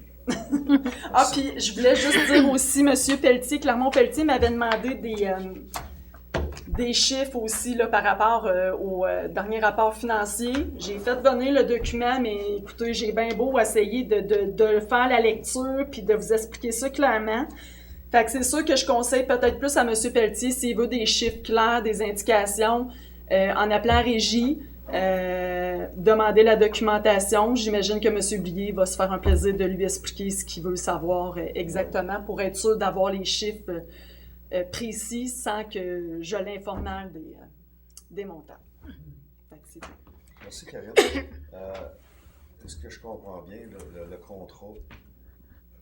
Puis je voulais juste dire aussi, M. Pelletier, Clermont-Pelletier m'avait demandé des chiffres aussi là, par rapport au dernier rapport financier. J'ai fait venir le document, mais écoutez, j'ai bien beau essayer de faire la lecture puis de vous expliquer ça clairement. Fait que c'est sûr que je conseille peut-être plus à M. Pelletier, s'il veut des chiffres clairs, des indications, en appelant Régie, demander la documentation. J'imagine que M. Blier va se faire un plaisir de lui expliquer ce qu'il veut savoir exactement pour être sûr d'avoir les chiffres précis sans que je l'informe des montants. Fait que c'est tout. Merci, Karine. Est-ce que je comprends bien le contrat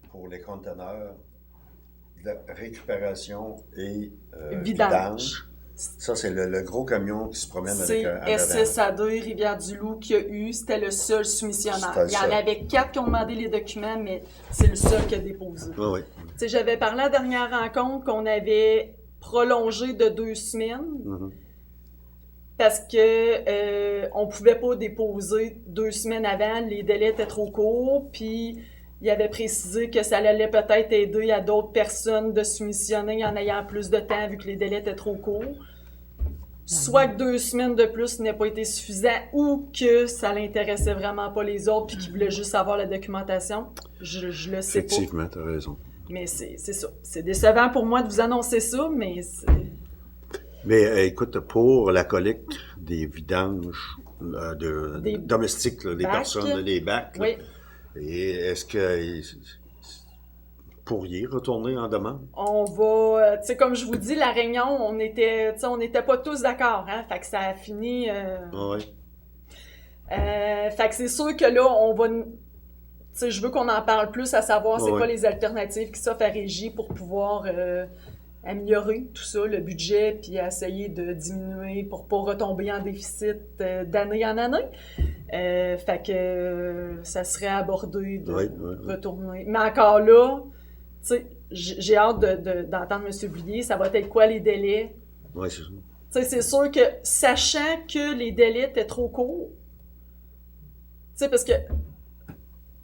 pour les conteneurs de récupération et vidange? Ça, c'est le gros camion qui se promène avec un SSAD Rivière-du-Loup qu'il y a eu. C'était le seul soumissionnaire. Il y en avait 4 qui ont demandé les documents, mais c'est le seul qui a déposé. Oui. J'avais parlé à la dernière rencontre qu'on avait prolongé de 2 semaines parce que on pouvait pas déposer 2 semaines avant. Les délais étaient trop courts, puis il avait précisé que ça allait peut-être aider à d'autres personnes de soumissionner en ayant plus de temps vu que les délais étaient trop courts. Soit que 2 semaines de plus n'aient pas été suffisant ou que ça l'intéressait vraiment pas les autres puis qu'ils voulaient juste avoir la documentation. Je le sais pas. Effectivement, tu as raison. Mais c'est ça. C'est décevant pour moi de vous annoncer ça, mais c'est... Mais écoute, pour la collecte des vidanges domestiques, là, des personnes, les bacs, là, et est-ce que pourriez retourner en demande? On va, tu sais, comme je vous dis, la réunion, on n'était pas tous d'accord, hein, fait que ça a fini. Fait que c'est sûr que là, on va, tu sais, je veux qu'on en parle plus, à savoir c'est quoi les alternatives qui s'offrent à Régie pour pouvoir améliorer tout ça, le budget, puis essayer de diminuer pour pas retomber en déficit d'année en année. Fait que ça serait abordé de retourner. Mais encore là, tu sais, j'ai hâte d'entendre M. Blier. Ça va être quoi les délais? Oui, c'est ça. Tu sais, c'est sûr que, sachant que les délais étaient trop courts, tu sais, parce que, tu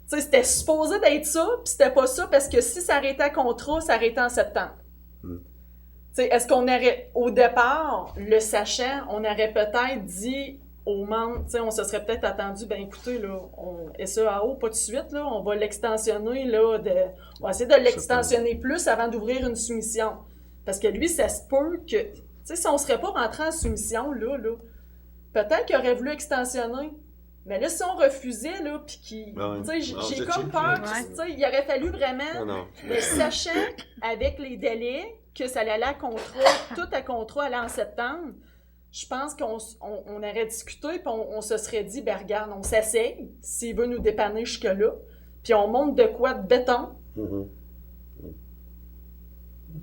sais, c'était supposé d'être ça, puis c'était pas ça, parce que si ça arrêtait à contrat, ça arrêtait en septembre. Tu sais, est-ce qu'on aurait, au départ, le sachant, on aurait peut-être dit aux membres, tu sais, on se serait peut-être attendu, ben écoutez, là, SEAO, pas de suite, là, on va l'extensionner, là, on va essayer de l'extensionner plus avant d'ouvrir une soumission. Parce que lui, ça se peut que, tu sais, si on serait pas rentré en soumission, là, peut-être qu'il aurait voulu extensionner. Mais là, si on refusait, là, puis qu'il... Tu sais, j'ai comme peur, tu sais, il aurait fallu vraiment... Mais sachant, avec les délais, que ça allait à contrat, tout à contrat allait en septembre, je pense qu'on aurait discuté, puis on se serait dit, ben regarde, on s'essaye, s'il veut nous dépanner jusque-là, puis on monte de quoi? De béton.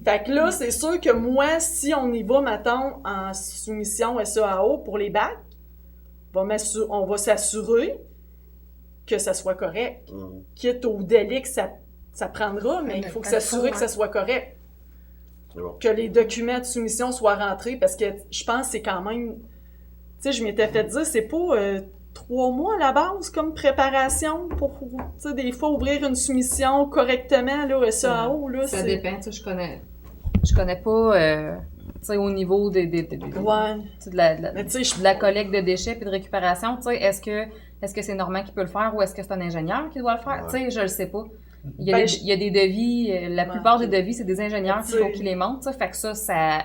Fait que là, c'est sûr que moi, si on y va, mettons, en soumission SEAO pour les bacs, on va s'assurer que ça soit correct. Quitte au délai que ça prendra, mais il faut s'assurer que ça soit correct. Que les documents de soumission soient rentrés, parce que je pense que c'est quand même... Tu sais, je m'étais fait dire, c'est pas 3 mois à la base comme préparation pour, tu sais, des fois ouvrir une soumission correctement, là, SEAO, là. Ça dépend, tu sais, je connais pas... tu sais, au niveau de la collecte de déchets puis de récupération, tu sais, est-ce que c'est Normand qui peut le faire ou est-ce que c'est un ingénieur qui doit le faire? Tu sais, je le sais pas. Il y a des devis, la plupart des devis, c'est des ingénieurs qu'il faut qu'ils les montent, ça fait que ça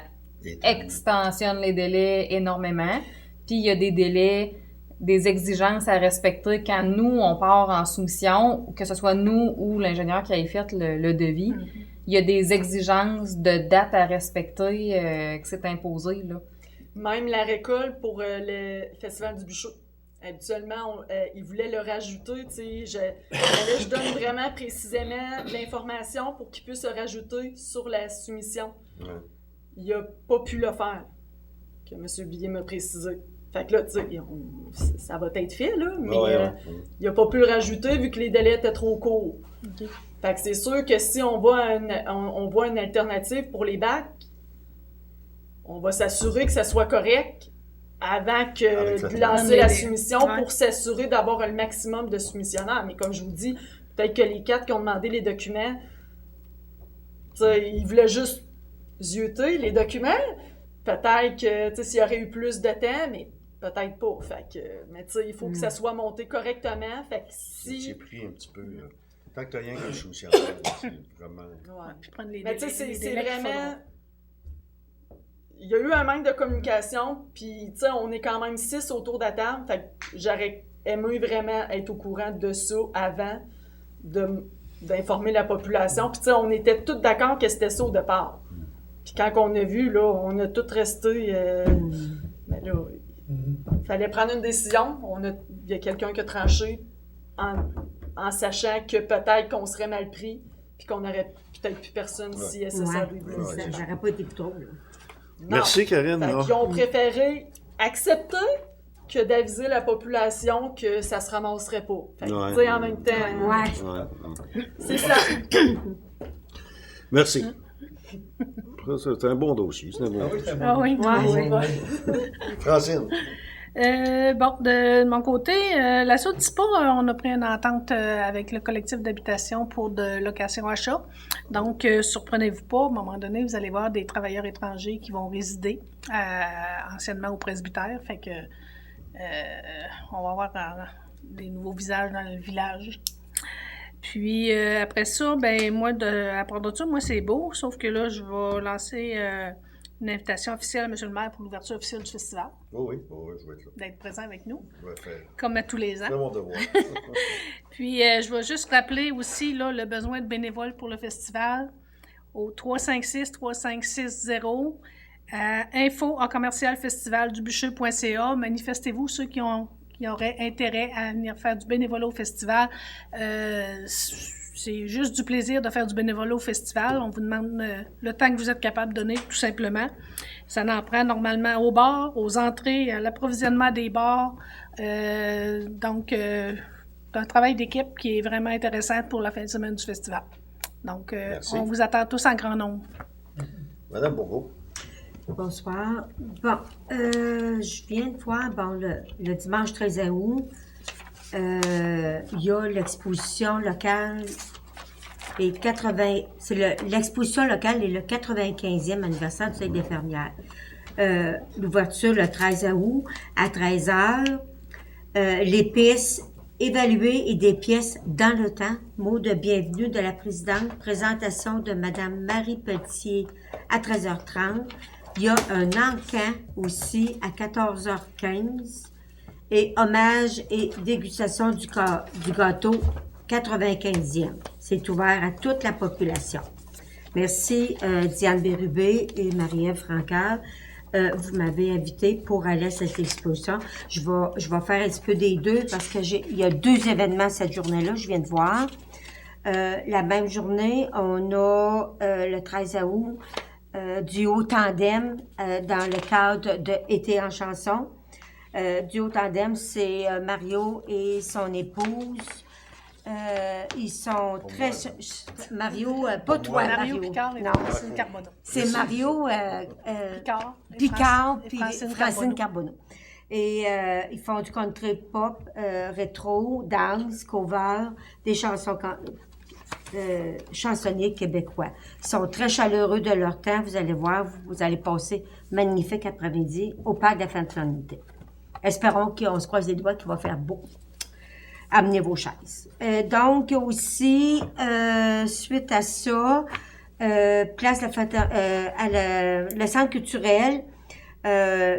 extensionne les délais énormément. Puis il y a des délais, des exigences à respecter quand nous, on part en soumission, que ce soit nous ou l'ingénieur qui ait fait le devis. Il y a des exigences de date à respecter qui s'est imposé, là. Même la récolte pour le Festival du Bûchot. Habituellement, ils voulaient le rajouter, tu sais. Je donne vraiment précisément l'information pour qu'ils puissent le rajouter sur la soumission. Il n'a pas pu le faire, que M. Blier m'a précisé. Fait que là, tu sais, ça va être fait, là, mais Ouais. il n'a pas pu le rajouter vu que les délais étaient trop courts. Fait que c'est sûr que si on voit une alternative pour les bacs, on va s'assurer que ça soit correct avant de lancer la soumission pour s'assurer d'avoir un maximum de soumissionnaires. Mais comme je vous dis, peut-être que les 4 qui ont demandé les documents, ils voulaient juste zioter les documents. Peut-être que s'il y aurait eu plus de temps, mais peut-être pas. Fait que, mais il faut que ça soit monté correctement. Fait que si... J'ai pris un petit peu, là. Tant que tu n'as rien qu'un soumissionnaire, c'est vraiment... Ouais. Mais tu sais, c'est vraiment... Il y a eu un manque de communication, puis tu sais, on est quand même 6 autour de la table. Fait que j'aurais aimé vraiment être au courant de ça avant d'informer la population. Puis tu sais, on était tous d'accord que c'était ça au départ. Puis quand on a vu, là, on a tous resté... mais là, il fallait prendre une décision. Il y a quelqu'un qui a tranché en sachant que peut-être qu'on serait mal pris, puis qu'on n'aurait peut-être plus personne si SSAD. Ça n'aurait pas été plus tôt, là. Non. Merci, Karine. Ils ont préféré accepter que d'aviser la population que ça se ramasserait pas. Fait que, tu sais, en même temps... C'est ça. Merci. C'est un bon dossier. C'est un bon dossier. Oui. Francine. Bon, de mon côté, la SODISPA, on a pris une entente avec le collectif d'habitation pour de location-achat. Donc, surprenez-vous pas, à un moment donné, vous allez voir des travailleurs étrangers qui vont résider anciennement au presbytère. Fait que on va avoir des nouveaux visages dans le village. Puis après ça, ben moi, à part de ça, moi c'est beau, sauf que là, je vais lancer une invitation officielle à M. le maire pour l'ouverture officielle du festival. Oui, je vais être là. D'être présent avec nous, faire. comme à tous les ans. C'est mon devoir. Puis je vais juste rappeler aussi là, le besoin de bénévoles pour le festival au 356-3560. info@commercialfestivaldubucheux.ca. Manifestez-vous ceux qui auraient intérêt à venir faire du bénévolat au festival. C'est juste du plaisir de faire du bénévolat au festival. On vous demande le temps que vous êtes capable de donner, tout simplement. Ça en prend normalement aux bars, aux entrées, à l'approvisionnement des bars. Donc, c'est un travail d'équipe qui est vraiment intéressant pour la fin de semaine du festival. Donc, on vous attend tous en grand nombre. Madame Bourgault. Bonsoir. Bon, je viens de voir, le dimanche 13 août, il y a l'exposition locale et l'exposition locale est le 95e anniversaire du Seuil des Fermières. L'ouverture le 13 août à 13h. Les pièces évaluées et des pièces dans le temps. Mot de bienvenue de la présidente. Présentation de Mme Marie Pelletier à 13h30. Il y a un encan aussi à 14h15 et hommage et dégustation du gâteau 95e. C'est ouvert à toute la population. Merci Diane Bérubé et Marie-Ève Francard. Vous m'avez invité pour aller à cette exposition. Je vais faire un petit peu des deux parce que il y a 2 événements cette journée-là, je viens de voir. La même journée, on a le 13 août duo tandem dans le cadre de Été en chanson. Duo tandem, c'est Mario et son épouse. Ils sont très... Mario, pas toi, Mario. Picard et non. Francine Carbonneau. C'est Mario Picard puis Francine Carbonneau. Et ils font du country pop, rétro, dance, cover, des chansons chansonniers québécois. Ils sont très chaleureux de leur temps. Vous allez voir, vous allez passer magnifique après-midi au Parc de la Fraternité. Espérons qu'on se croise les doigts qu'il va faire beau. Amenez vos chaises. Donc, aussi, suite à ça, place le centre culturel,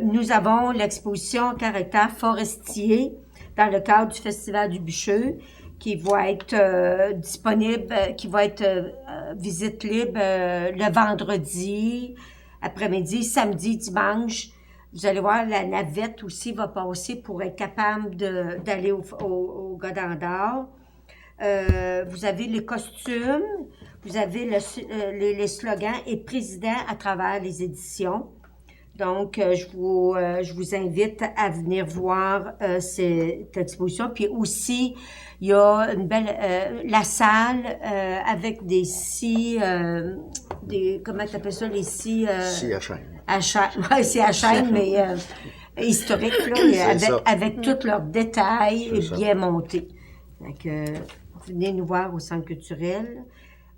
nous avons l'exposition caractère forestier dans le cadre du Festival du Bucheux, qui va être disponible, qui va être visite libre le vendredi, après-midi, samedi, dimanche. Vous allez voir, la navette aussi va passer pour être capable d'aller au Godin d'Or. Vous avez les costumes, vous avez les slogans et président à travers les éditions. Donc, je vous invite à venir voir cette exposition. Puis aussi, il y a une belle la salle avec des scies, comment tu appelles ça, les scies? Scies à chaîne. À chaîne, oui, c'est à chaîne, mais historique, là, avec tous leurs détails bien montés. Donc, venez nous voir au Centre culturel.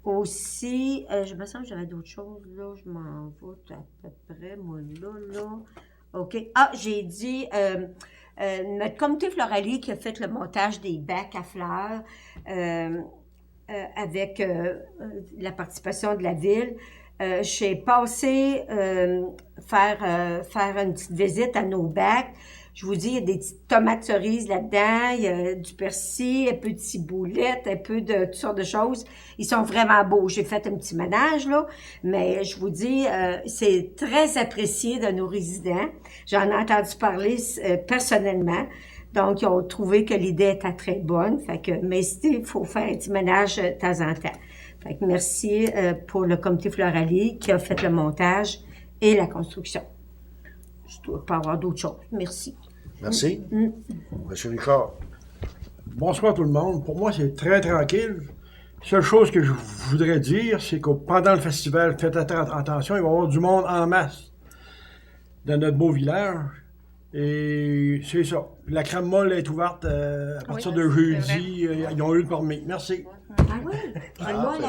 Aussi, je me sens que j'avais d'autres choses, là, je m'en vais à peu près, moi, là. OK. Ah, j'ai dit, notre comité Floralie qui a fait le montage des bacs à fleurs avec la participation de la ville, j'ai passé faire une petite visite à nos bacs. Je vous dis, il y a des petites tomates cerises là-dedans, il y a du persil, un peu de ciboulette, un peu de toutes sortes de choses. Ils sont vraiment beaux. J'ai fait un petit ménage, là, mais je vous dis, c'est très apprécié de nos résidents. J'en ai entendu parler personnellement. Donc, ils ont trouvé que l'idée était très bonne. Fait que, mais il faut faire un petit ménage de temps en temps. Fait que merci pour le comité Floralie qui a fait le montage et la construction. Je dois pas avoir d'autres choses. Merci. Merci. Monsieur Richard. Bonsoir tout le monde. Pour moi, c'est très tranquille. Seule chose que je voudrais dire, c'est que pendant le festival, faites attention, il va y avoir du monde en masse dans notre beau village. Et c'est ça. La crème molle est ouverte à partir de jeudi. Ils ont eu le permis. Merci. Ah oui? Crème molle,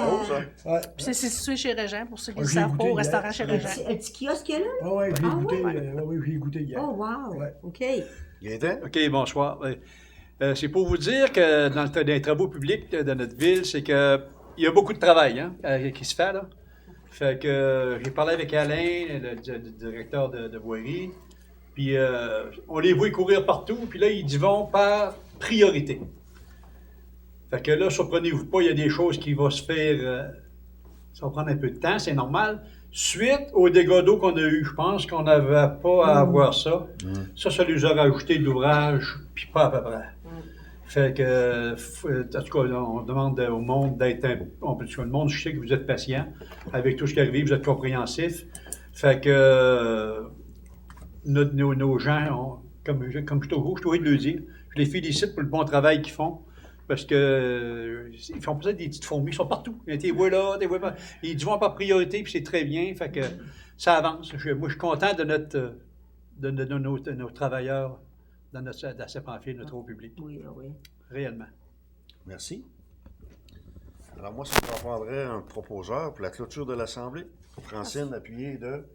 ça. Puis c'est situé chez Régent, pour ceux qui ne savent pas, au restaurant chez Régent. un petit kiosque qu'il y a là? Ah oui, j'ai goûté. Oui, j'ai goûté hier. Oh, wow. Ouais. OK. Gaëtan? OK, bonsoir. C'est pour vous dire que dans les travaux publics de notre ville, c'est qu'il y a beaucoup de travail qui se fait, là. Fait que j'ai parlé avec Alain, le directeur de voirie, puis on les voit courir partout, puis là, ils y vont par priorité. Fait que là, surprenez-vous pas, il y a des choses qui vont se faire, ça va prendre un peu de temps, c'est normal. Suite aux dégâts d'eau qu'on a eu, je pense qu'on n'avait pas à avoir ça. Ça nous a rajouté de l'ouvrage, puis pas à peu près. Fait que, en tout cas, on demande au monde d'être le monde, je sais que vous êtes patient avec tout ce qui arrive, vous êtes compréhensif. Fait que nos gens, comme je suis obligé de le dire, je les félicite pour le bon travail qu'ils font. Parce que ils font peut-être des petites fourmis, ils sont partout. T'es vois là, t'es vois pas. Ils vont par priorité, puis c'est très bien. Fait que ça avance. Moi, je suis content de nos travailleurs dans la CEPANFIL, notre haut public. Oui, oui. Réellement. Merci. Alors moi, ça me prendrait un proposeur pour la clôture de l'Assemblée. Francine, appuyée de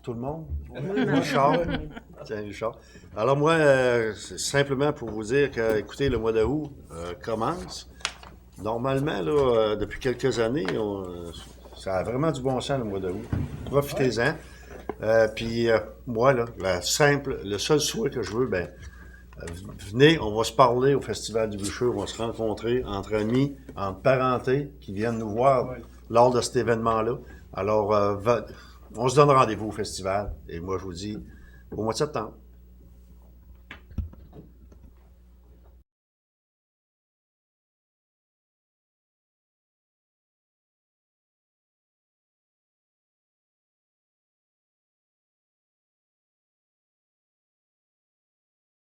tout le monde. Richard. Tiens, Richard. Alors moi, c'est simplement pour vous dire que, écoutez, le mois d'août commence. Normalement, là, depuis quelques années, ça a vraiment du bon sens le mois d'août. Profitez-en. Puis moi, là, le seul souhait que je veux, venez, on va se parler au Festival du Bûcher, on va se rencontrer entre amis, entre parentés qui viennent nous voir lors de cet événement-là. Alors, on se donne rendez-vous au festival et moi, je vous dis au mois de septembre.